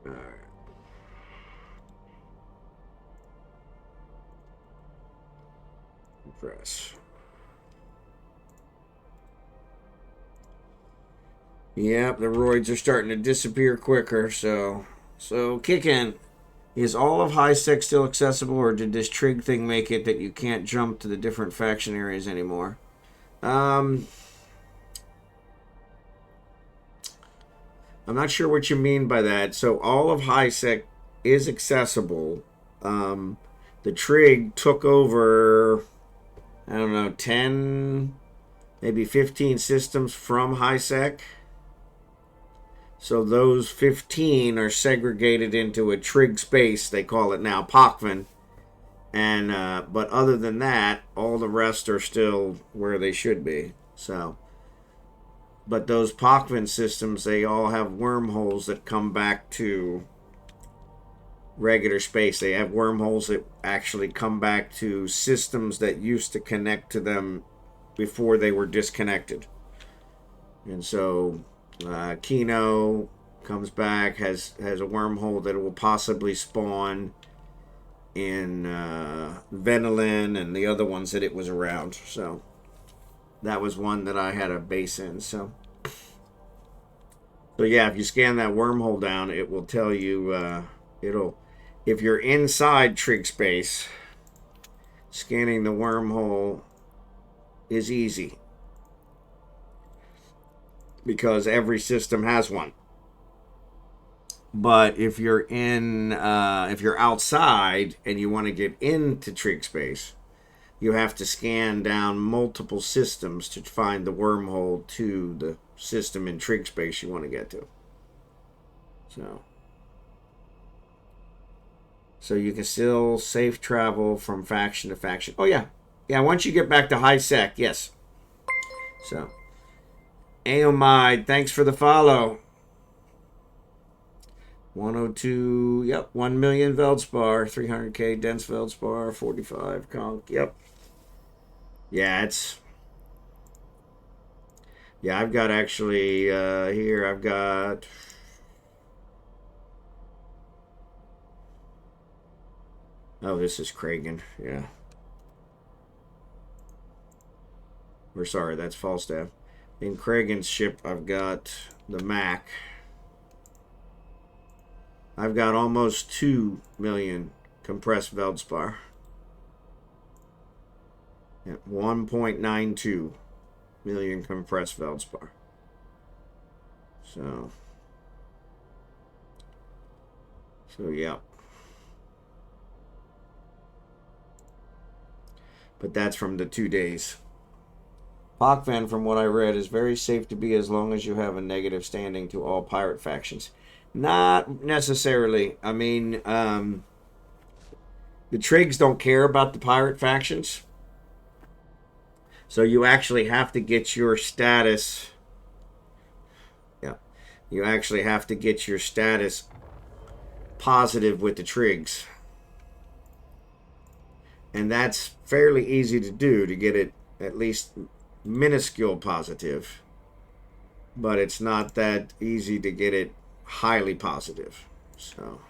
Alright. Press. Yep, the roids are starting to disappear quicker. So kicking. Is all of high sec still accessible, or did this trig thing make it that you can't jump to the different faction areas anymore? I'm not sure what you mean by that. So all of high sec is accessible. The trig took over, I don't know, 10, maybe 15 systems from high sec. So those 15 are segregated into a trig space. They call it now Pochvan. And but other than that, all the rest are still where they should be. So, but those Pochvan systems, they all have wormholes that come back to regular space. They have wormholes that actually come back to systems that used to connect to them before they were disconnected. And so, Kino comes back, has a wormhole that will possibly spawn in Venelin and the other ones that it was around. So that was one that I had a base in. So yeah, if you scan that wormhole down, it will tell you. If you're inside trig space, scanning the wormhole is easy because every system has one. But if you're if you're outside and you want to get into trig space, you have to scan down multiple systems to find the wormhole to the system in trig space you want to get to. So you can still safe travel from faction to faction. Oh yeah, once you get back to high sec, yes. So, Aomide, thanks for the follow. 102, yep, 1 million Veldspar, 300k dense Veldspar, 45 conch, yep. Yeah, I've got actually, here, I've got, oh, this is Kragan, yeah. Or sorry, that's Falstaff. In Kragan's ship, I've got the Mac. I've got almost 2 million compressed Veldspar. At 1.92 million compressed Veldspar. So yeah. But that's from the 2 days. Pochvan, from what I read, is very safe to be as long as you have a negative standing to all pirate factions. Not necessarily. I mean, the Trigs don't care about the pirate factions. So you actually have to get your status. Yeah. You actually have to get your status positive with the Trigs. And that's fairly easy to do, to get it at least minuscule positive. But it's not that easy to get it highly positive. So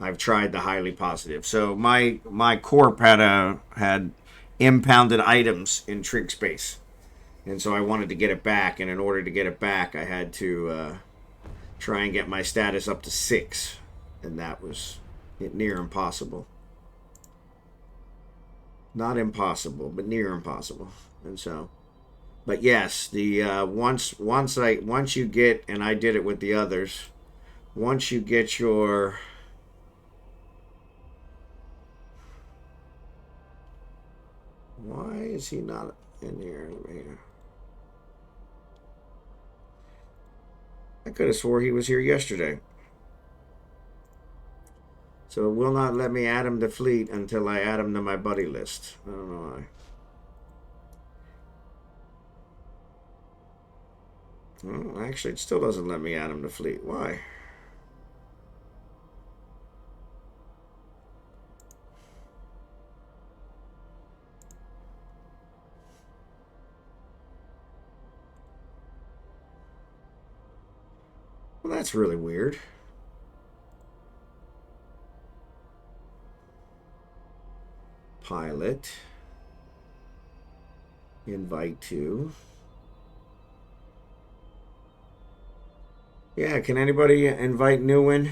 I've tried the highly positive. So my corp had impounded items in trig space, and so I wanted to get it back. And in order to get it back, I had to try and get my status up to 6, and that was near impossible. Not impossible, but near impossible. And so, but yes, the once you get, and I did it with the others. Once you get your why is he not in here? I could have swore he was here yesterday. So it will not let me add him to fleet until I add him to my buddy list. I don't know why. Well, actually, it still doesn't let me add him to fleet. Why? Well, that's really weird. Pilot. Invite to. Yeah, can anybody invite Newen?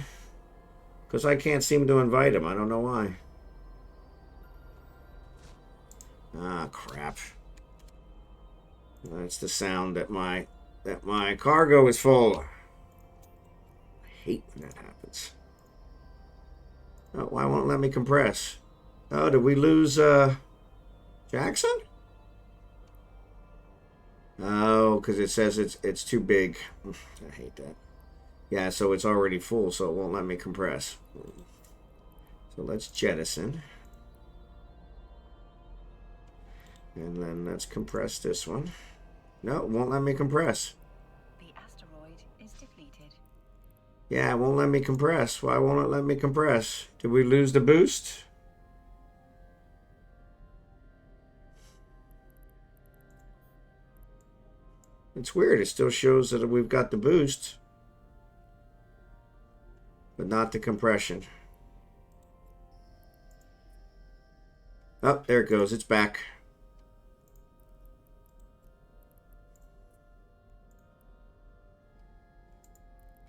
Because I can't seem to invite him. I don't know why. Ah, crap. That's the sound that my cargo is full. I hate when that happens. Oh, why won't it let me compress? Oh, did we lose Jackson? Oh, because it says it's too big. I hate that. Yeah, so it's already full, so it won't let me compress. So let's jettison. And then let's compress this one. No, it won't let me compress. The asteroid is depleted. Yeah, it won't let me compress. Why won't it let me compress? Did we lose the boost? It's weird. It still shows that we've got the boost, but not the compression. Oh, there it goes. It's back.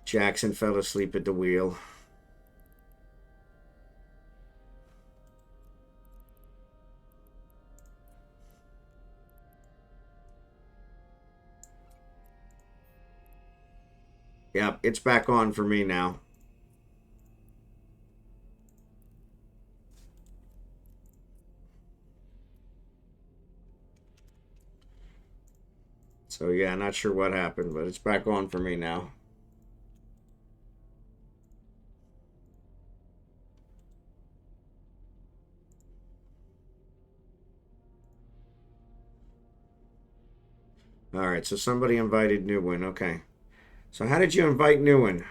Jackson fell asleep at the wheel. Yep, it's back on for me now. So yeah, not sure what happened, but it's back on for me now. All right, so somebody invited Newen. Okay. So how did you invite Newen?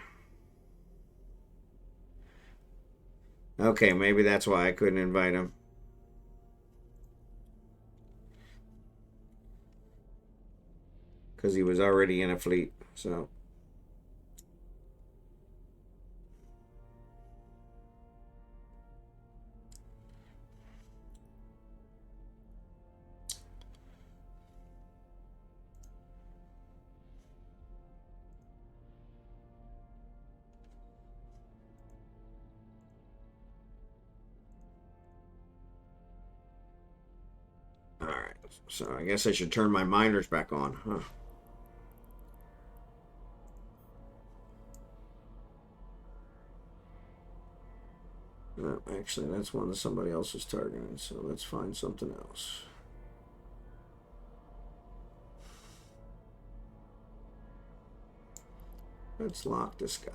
Okay, maybe that's why I couldn't invite him. Because he was already in a fleet. So. All right. So I guess I should turn my miners back on, huh? Actually, that's one that somebody else is targeting, so let's find something else. Let's lock this guy.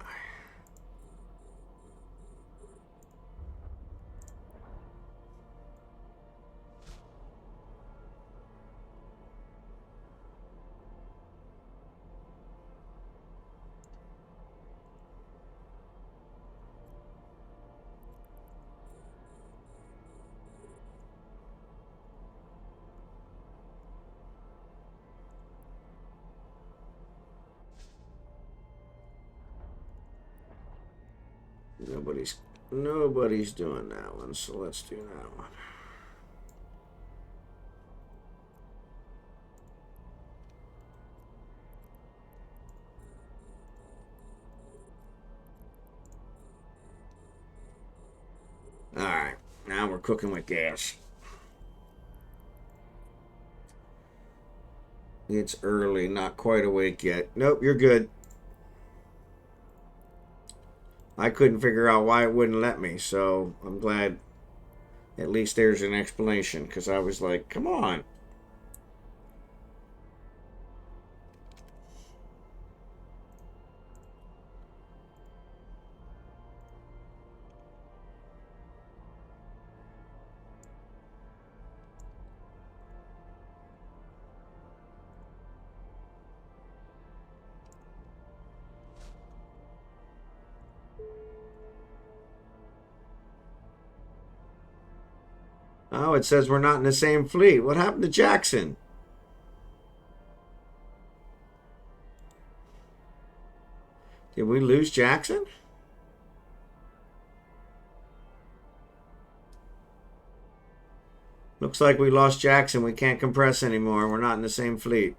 Nobody's doing that one, so let's do that one. All right, now we're cooking with gas. It's early, not quite awake yet. Nope, you're good. I couldn't figure out why it wouldn't let me, so I'm glad at least there's an explanation, because I was like, come on. Oh, it says we're not in the same fleet. What happened to Jackson? Did we lose Jackson? Looks like we lost Jackson. We can't compress anymore. We're not in the same fleet.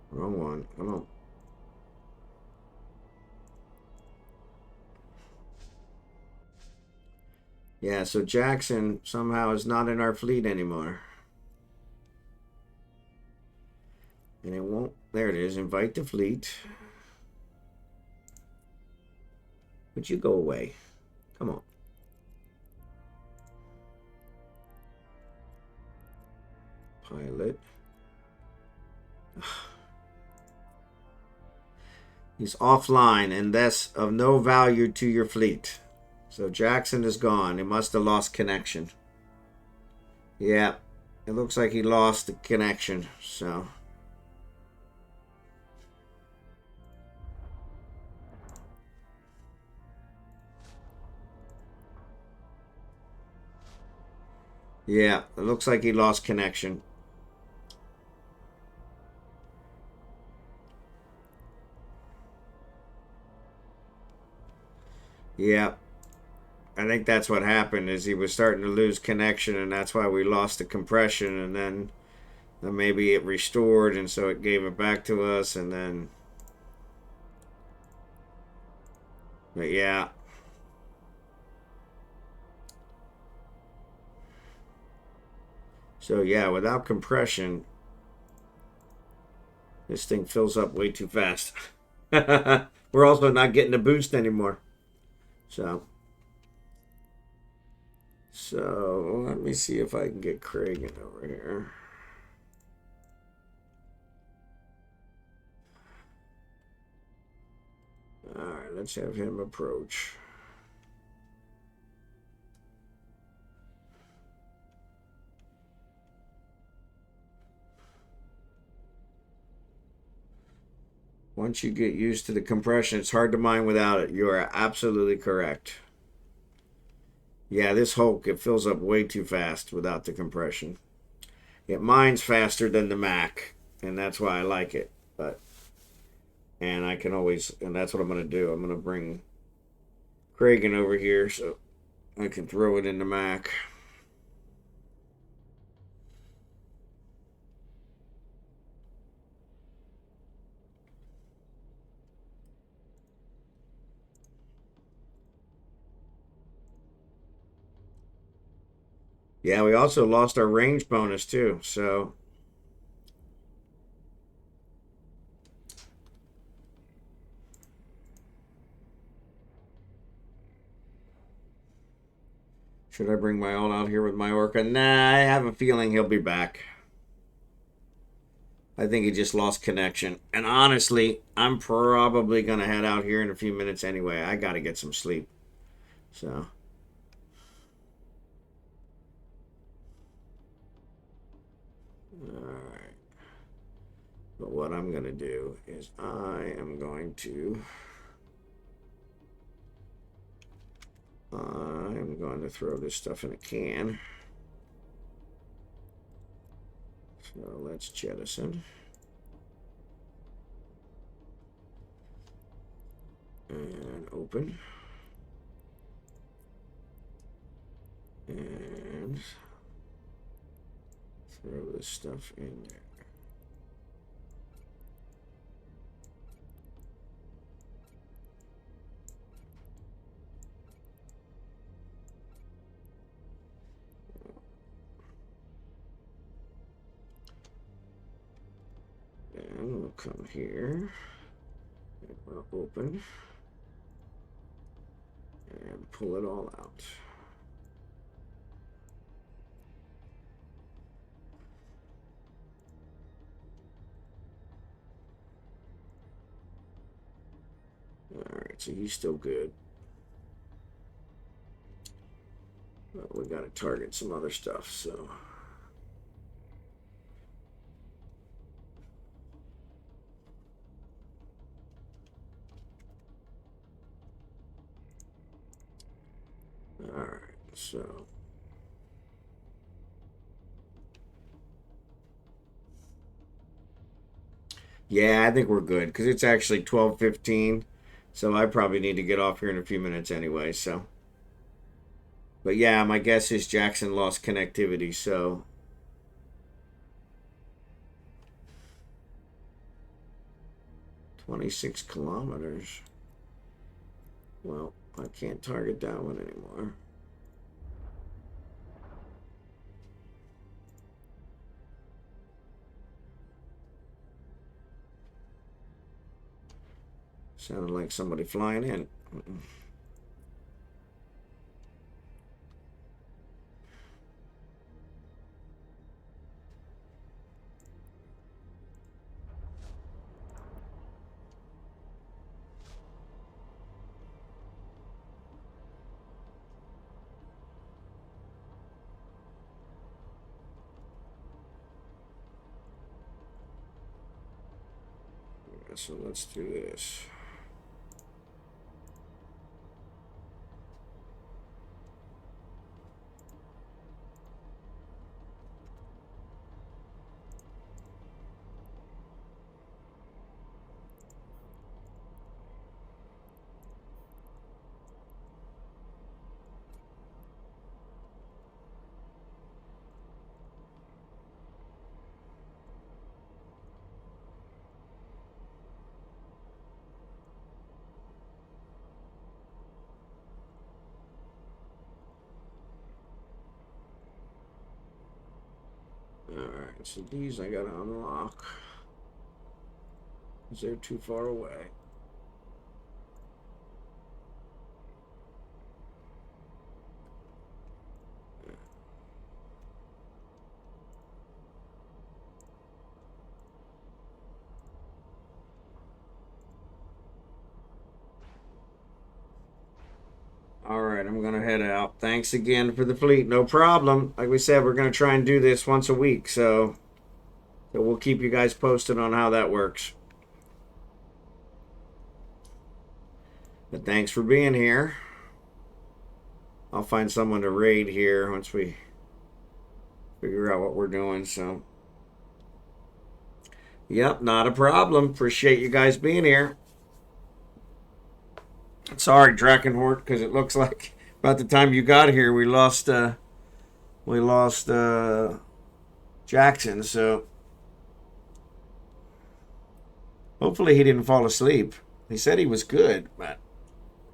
Wrong one. Come on. Yeah, so Jackson somehow is not in our fleet anymore. And it won't. There it is. Invite the fleet. Would you go away? Come on. Pilot. He's offline and thus of no value to your fleet. So Jackson is gone. He must have lost connection. Yeah, it looks like he lost the connection. So yeah, it looks like he lost connection. Yeah. I think that's what happened is he was starting to lose connection and that's why we lost the compression and then maybe it restored and so it gave it back to us and then but yeah. So yeah, without compression this thing fills up way too fast. We're also not getting a boost anymore. So let me see if I can get Craig in over here. Alright, let's have him approach. Once you get used to the compression, it's hard to mine without it. You are absolutely correct. Yeah, this Hulk, it fills up way too fast without the compression. It mines faster than the Mac, and that's why I like it. And I can always, and that's what I'm going to do. I'm going to bring Craig in over here so I can throw it in the Mac. Yeah, we also lost our range bonus too, so should I bring my all out here with my Orca? Nah, I have a feeling he'll be back. I think he just lost connection. And honestly, I'm probably going to head out here in a few minutes anyway. I got to get some sleep. So alright. But what I'm going to do is I am going to throw this stuff in a can. So let's jettison. And open. And throw this stuff in there. And we'll come here. And we'll open. And pull it all out. Alright, so he's still good. But we got to target some other stuff, so. Alright, so. Yeah, I think we're good because it's actually 12:15, so I probably need to get off here in a few minutes anyway. So, but yeah, my guess is Jackson lost connectivity. So, 26 kilometers. Well, I can't target that one anymore. Sounded like somebody flying in. So let's do this. Alright, so these I gotta unlock. Because they're too far away. Alright, I'm gonna head out. Thanks again for the fleet. No problem. Like we said, we're gonna try and do this once a week, so we'll keep you guys posted on how that works. But thanks for being here. I'll find someone to raid here once we figure out what we're doing. So, yep, not a problem. Appreciate you guys being here. Sorry, Drachenhort, because it looks like about the time you got here, we lost Jackson. So hopefully he didn't fall asleep. He said he was good, but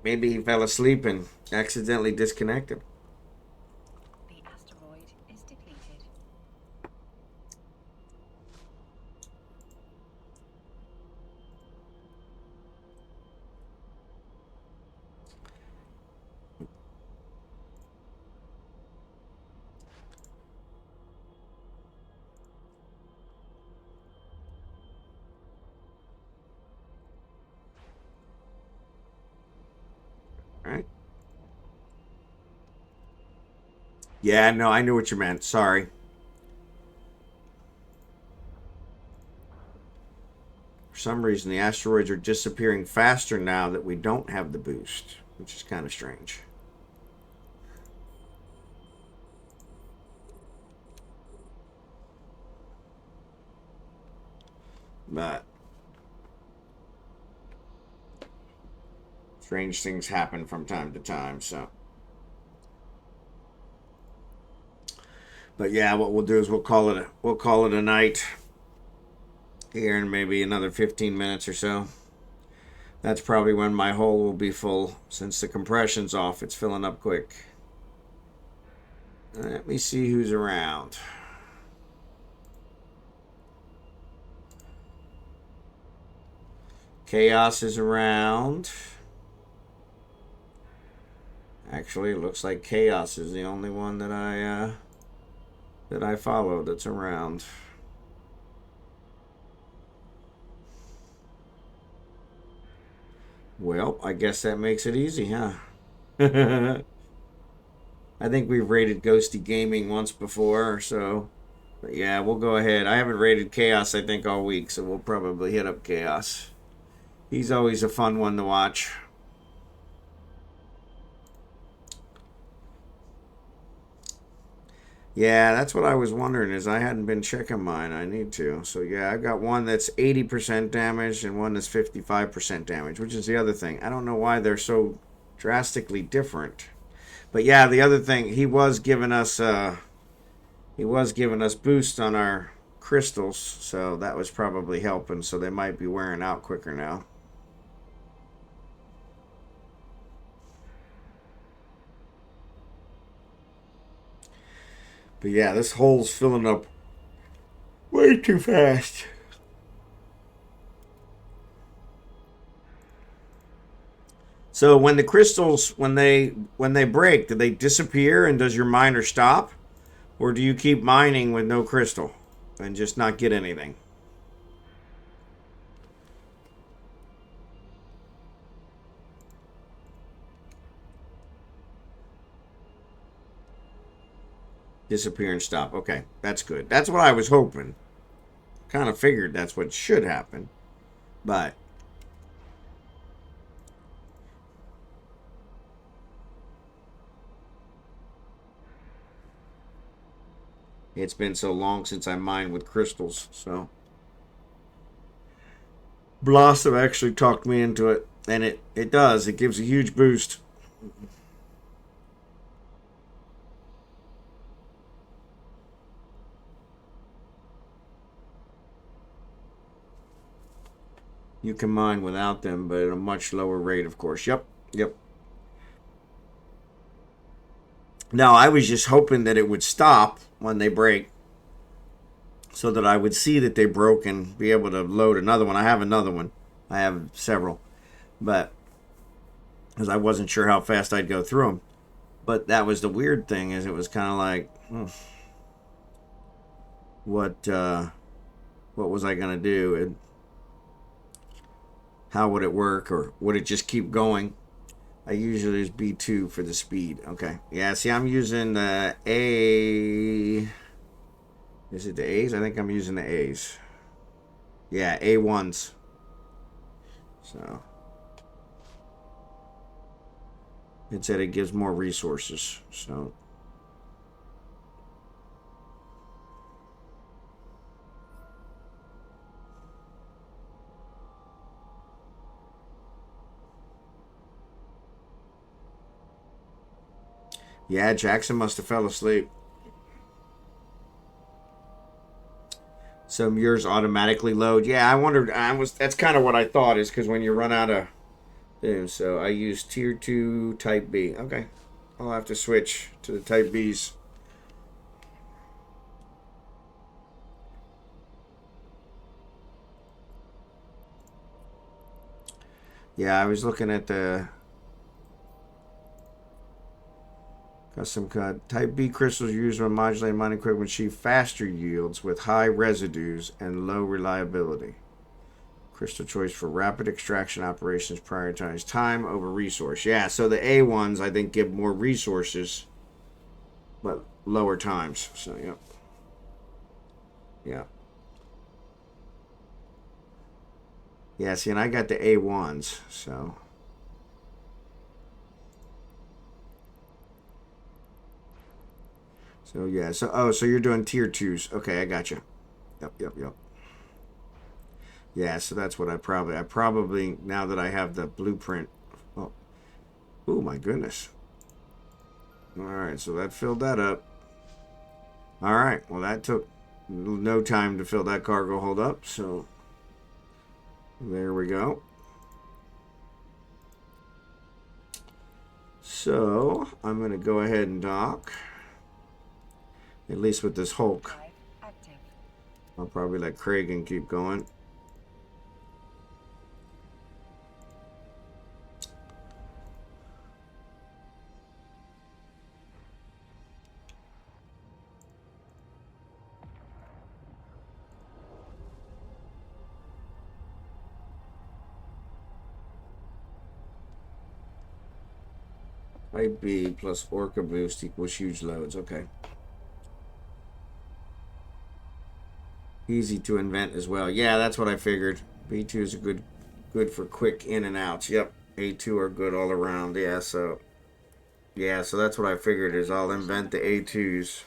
maybe he fell asleep and accidentally disconnected. The asteroid is depleted. All right. Yeah, no, I knew what you meant. Sorry. For some reason, the asteroids are disappearing faster now that we don't have the boost, which is kind of strange. But strange things happen from time to time, so. But yeah, what we'll do is we'll call it a night here in maybe another 15 minutes or so. That's probably when my hole will be full. Since the compression's off, it's filling up quick. Let me see who's around. Chaos is around. Actually, it looks like Chaos is the only one that I follow that's around. Well, I guess that makes it easy, huh? I think we've rated Ghosty Gaming once before, so. But yeah, we'll go ahead. I haven't rated Chaos, I think, all week, so we'll probably hit up Chaos. He's always a fun one to watch. Yeah, that's what I was wondering is I hadn't been checking mine. I need to. So yeah, I've got one that's 80% damage and one that's 55% damage, which is the other thing. I don't know why they're so drastically different. But yeah, the other thing, he was giving us boost on our crystals, so that was probably helping, so they might be wearing out quicker now. But yeah, this hole's filling up way too fast. So when the crystals when they break, do they disappear and does your miner stop? Or do you keep mining with no crystal and just not get anything? Disappear and stop. Okay, that's good. That's what I was hoping. Kind of figured that's what should happen. But it's been so long since I mined with crystals, so Blossom actually talked me into it, and it does. It gives a huge boost. You can mine without them, but at a much lower rate, of course. Yep, yep. Now, I was just hoping that it would stop when they break so that I would see that they broke and be able to load another one. I have another one. I have several. But because I wasn't sure how fast I'd go through them. But that was the weird thing is it was kind of like, what was I going to do? And how would it work? Or would it just keep going? I usually use B2 for the speed. Okay. Yeah, see, I'm using the A. Is it the A's? I think I'm using the A's. Yeah, A1s. So it said it gives more resources. So yeah, Jackson must have fell asleep. Some yours automatically load. Yeah, I wondered. That's kind of what I thought is because when you run out of things. So I use tier 2 type B. Okay, I'll have to switch to the type B's. Yeah, I was looking at the custom cut. Type B crystals used when modulating mining equipment achieve faster yields with high residues and low reliability. Crystal choice for rapid extraction operations prioritize time over resource. Yeah, so the A ones I think give more resources, but lower times. So yep. Yeah. Yeah, see, and I got the A ones, so. So yeah, so you're doing tier 2s. Okay, I got you. Yep. Yeah, so that's what I probably now that I have the blueprint. Oh my goodness. All right, so that filled that up. All right, well that took no time to fill that cargo hold up, so there we go. So I'm gonna go ahead and dock. At least with this Hulk. I'll probably let Kragan keep going. Type B plus Orca boost equals huge loads. Okay. Easy to invent as well. Yeah, that's what I figured. B2 is a good for quick in and outs. Yep. A2 are good all around. Yeah, so that's what I figured is I'll invent the A2s.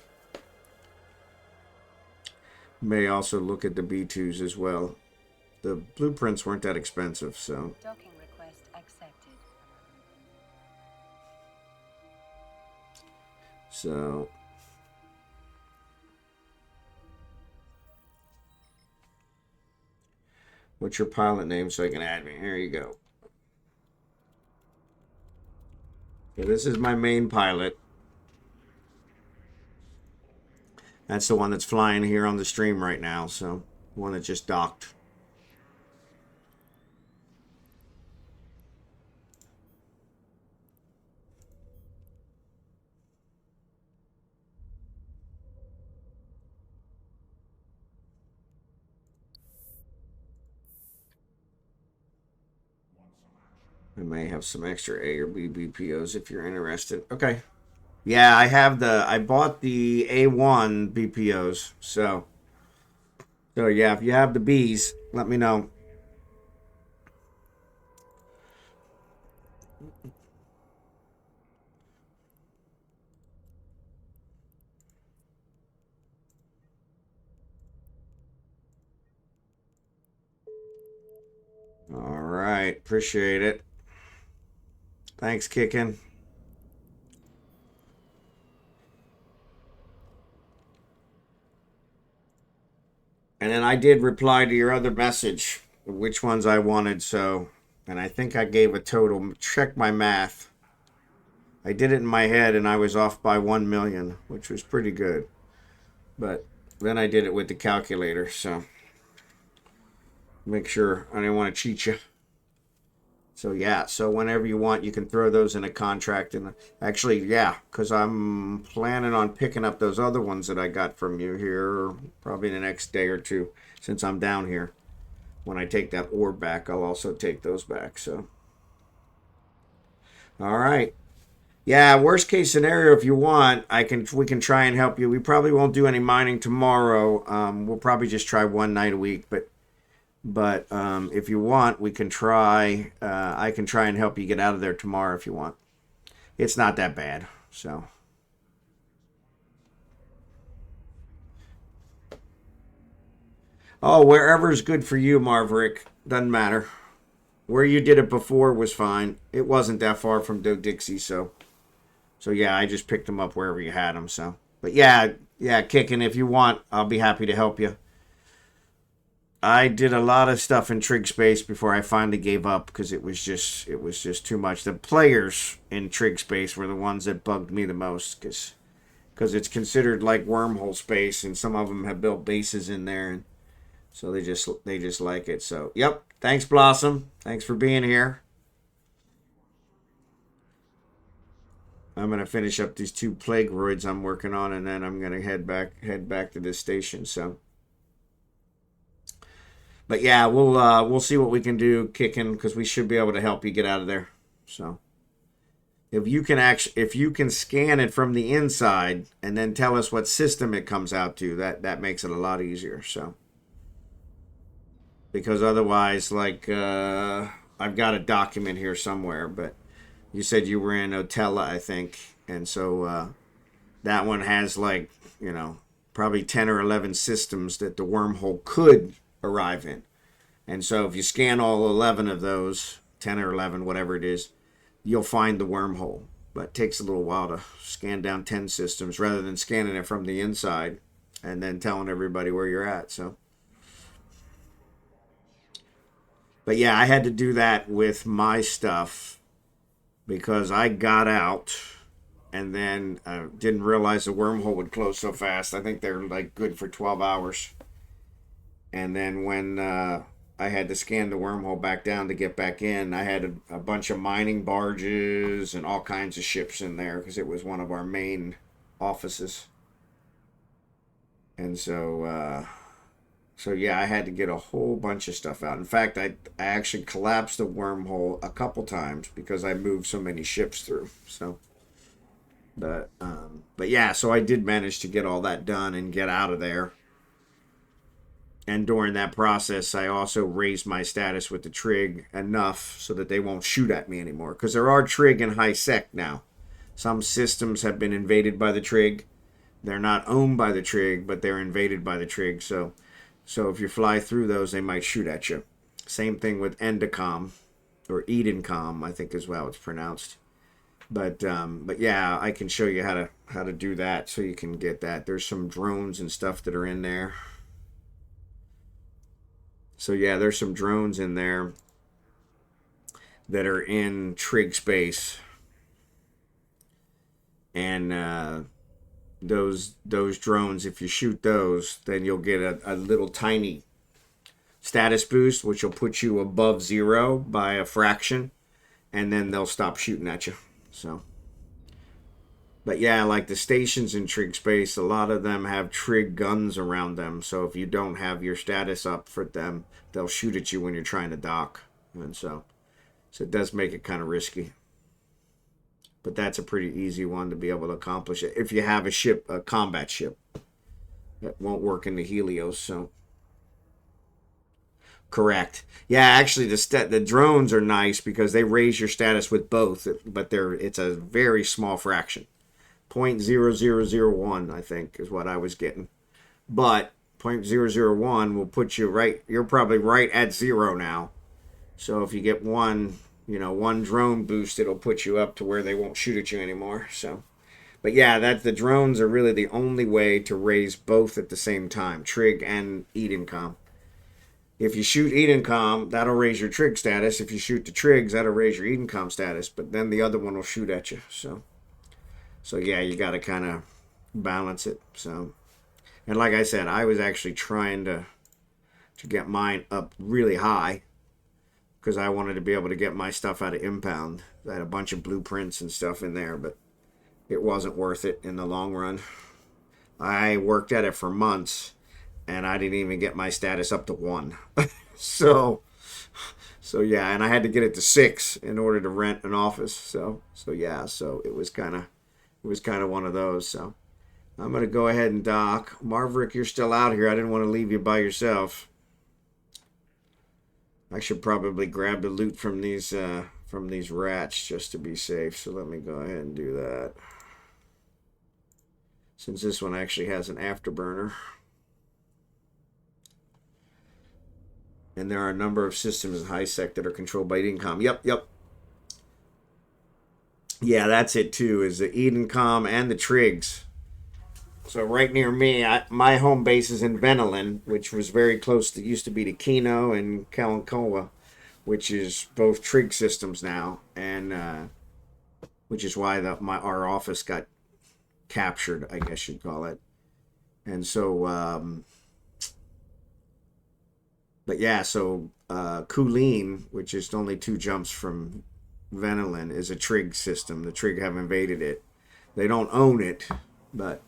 May also look at the B2s as well. The blueprints weren't that expensive, so. Docking request accepted. So. What's your pilot name so I can add me? Here you go. So this is my main pilot. That's the one that's flying here on the stream right now, so the one that just docked. I may have some extra A or B BPOs if you're interested. Okay. Yeah, I bought the A1 BPOs. So yeah, if you have the Bs, let me know. All right, appreciate it. Thanks, Kickin'. And then I did reply to your other message, which ones I wanted, so, and I think I gave a total, check my math. I did it in my head and I was off by 1 million, which was pretty good. But then I did it with the calculator, so make sure I didn't want to cheat you. So yeah, so whenever you want, you can throw those in a contract. And actually, yeah, because I'm planning on picking up those other ones that I got from you here probably the next day or two, since I'm down here. When I take that orb back, I'll also take those back. So, all right, yeah. Worst case scenario, if you want, we can try and help you. We probably won't do any mining tomorrow. We'll probably just try one night a week, but if you want, we can try. I can try and help you get out of there tomorrow if you want. It's not that bad. So. Oh, wherever's good for you, Marverick. Doesn't matter. Where you did it before was fine. It wasn't that far from Doe Dixie, so yeah, I just picked them up wherever you had them. So, but yeah, Kickin'. If you want, I'll be happy to help you. I did a lot of stuff in Trig Space before I finally gave up because it was just too much. The players in Trig Space were the ones that bugged me the most because it's considered like wormhole space, and some of them have built bases in there, and so they just like it. So yep, thanks Blossom, thanks for being here. I'm gonna finish up these 2 plague roids I'm working on, and then I'm gonna head back to this station. So. But yeah, we'll see what we can do, Kickin', because we should be able to help you get out of there. So if you can scan it from the inside and then tell us what system it comes out to, that makes it a lot easier. So because otherwise, like I've got a document here somewhere, but you said you were in Otella, I think, and so that one has like probably 10 or 11 systems that the wormhole could arrive in. And so if you scan all 11 of those, 10 or 11, whatever it is, you'll find the wormhole. But it takes a little while to scan down 10 systems rather than scanning it from the inside and then telling everybody where you're at. So, but yeah, I had to do that with my stuff because I got out and then didn't realize the wormhole would close so fast. I think they're like good for 12 hours. And then when I had to scan the wormhole back down to get back in, I had a bunch of mining barges and all kinds of ships in there because it was one of our main offices. And so yeah, I had to get a whole bunch of stuff out. In fact, I actually collapsed the wormhole a couple times because I moved so many ships through. So, but yeah, so I did manage to get all that done and get out of there. And during that process, I also raised my status with the trig enough so that they won't shoot at me anymore. Because there are trig in high sec now. Some systems have been invaded by the trig. they're not owned by the trig, but they're invaded by the trig. So if you fly through those, they might shoot at you. Same thing with Endicom, or Edencom, I think is how it's pronounced. But yeah, I can show you how to do that so you can get that. There's some drones and stuff that are in there. So yeah, there's some drones in there that are in trig space, and those drones, if you shoot those, then you'll get a little tiny status boost, which will put you above 0 by a fraction, and then they'll stop shooting at you. So, but yeah, like the stations in trig space, a lot of them have trig guns around them. So if you don't have your status up for them, they'll shoot at you when you're trying to dock, and so it does make it kind of risky. But that's a pretty easy one to be able to accomplish it if you have a ship, a combat ship. That won't work in the Helios, so. Correct. Yeah, actually, the drones are nice because they raise your status with both, but it's a very small fraction. 0.0001, I think, is what I was getting. But 0.001 will put you right, you're probably right at 0 now. So if you get one drone boost, it'll put you up to where they won't shoot at you anymore. So, but yeah, the drones are really the only way to raise both at the same time, trig and Edencom. If you shoot Edencom, that'll raise your trig status. If you shoot the trigs, that'll raise your Edencom status. But then the other one will shoot at you. So yeah, you got to kind of balance it. So, and like I said, I was actually trying to get mine up really high because I wanted to be able to get my stuff out of impound. I had a bunch of blueprints and stuff in there, but it wasn't worth it in the long run. I worked at it for months, and I didn't even get my status up to 1. so yeah, and I had to get it to 6 in order to rent an office. So yeah, so it was kind of one of those. So I'm gonna go ahead and dock. Marverick, you're still out here. I didn't want to leave you by yourself. I should probably grab the loot from these rats just to be safe. So let me go ahead and do that. Since this one actually has an afterburner. And there are a number of systems in HiSec that are controlled by Edencom. Yep. Yeah, that's it too, is the Edencom and the trigs. So right near me, my home base is in Venolin, which was very close to, used to be to Kino and Kalankoa, which is both trig systems now, and which is why our office got captured, I guess you'd call it. And so, but yeah, so Kulin, which is only 2 jumps from Venolin, is a trig system. The trig have invaded it. They don't own it, but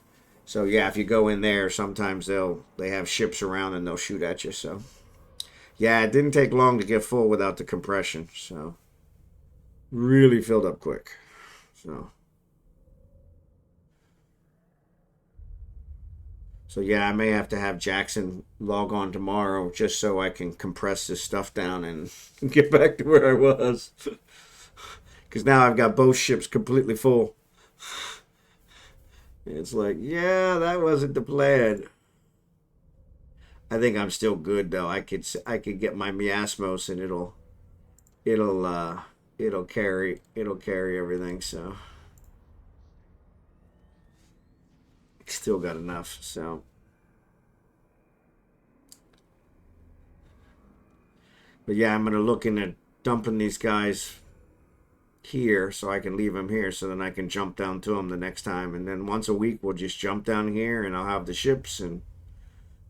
so yeah, if you go in there, sometimes they have ships around and they'll shoot at you. So yeah, it didn't take long to get full without the compression. So really filled up quick. So yeah, I may have to have Jackson log on tomorrow just so I can compress this stuff down and get back to where I was. Because now I've got both ships completely full. It's like, yeah, that wasn't the plan. I think I'm still good though. I could get my miasmos and it'll carry everything. So still got enough. So, but yeah, I'm gonna look into dumping these guys here so I can leave them here so then I can jump down to them the next time, and then once a week we'll just jump down here and I'll have the ships and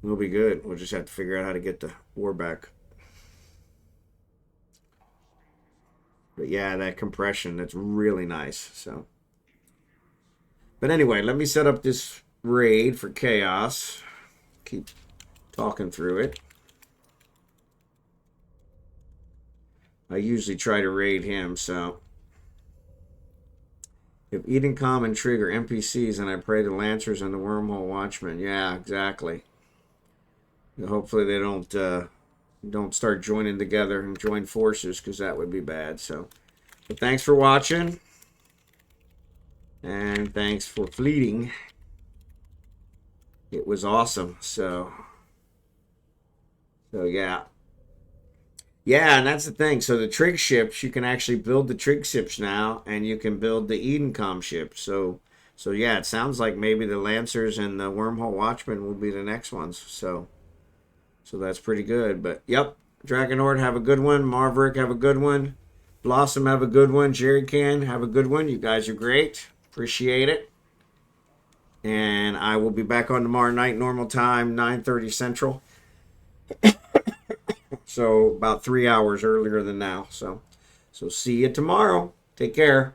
we'll be good. We'll just have to figure out how to get the war back. But yeah, that compression, that's really nice. So, but anyway, let me set up this raid for Chaos. Keep talking through it. I usually try to raid him, so if Edencom and Trig are NPCs, and I pray the Lancers and the Wormhole Watchmen. Yeah, exactly. Hopefully they don't start joining together and join forces, because that would be bad. So, but thanks for watching, and thanks for fleeting. it was awesome. So yeah. Yeah, and that's the thing. So the trig ships, you can actually build the trig ships now, and you can build the Edencom ships. So yeah, it sounds like maybe the Lancers and the Wormhole Watchmen will be the next ones. So that's pretty good. But yep, Drachenhort, have a good one. Marverick, have a good one. Blossom, have a good one. Jerry Can, have a good one. You guys are great. Appreciate it. And I will be back on tomorrow night, normal time, 9:30 Central. So about 3 hours earlier than now. So see you tomorrow. Take care.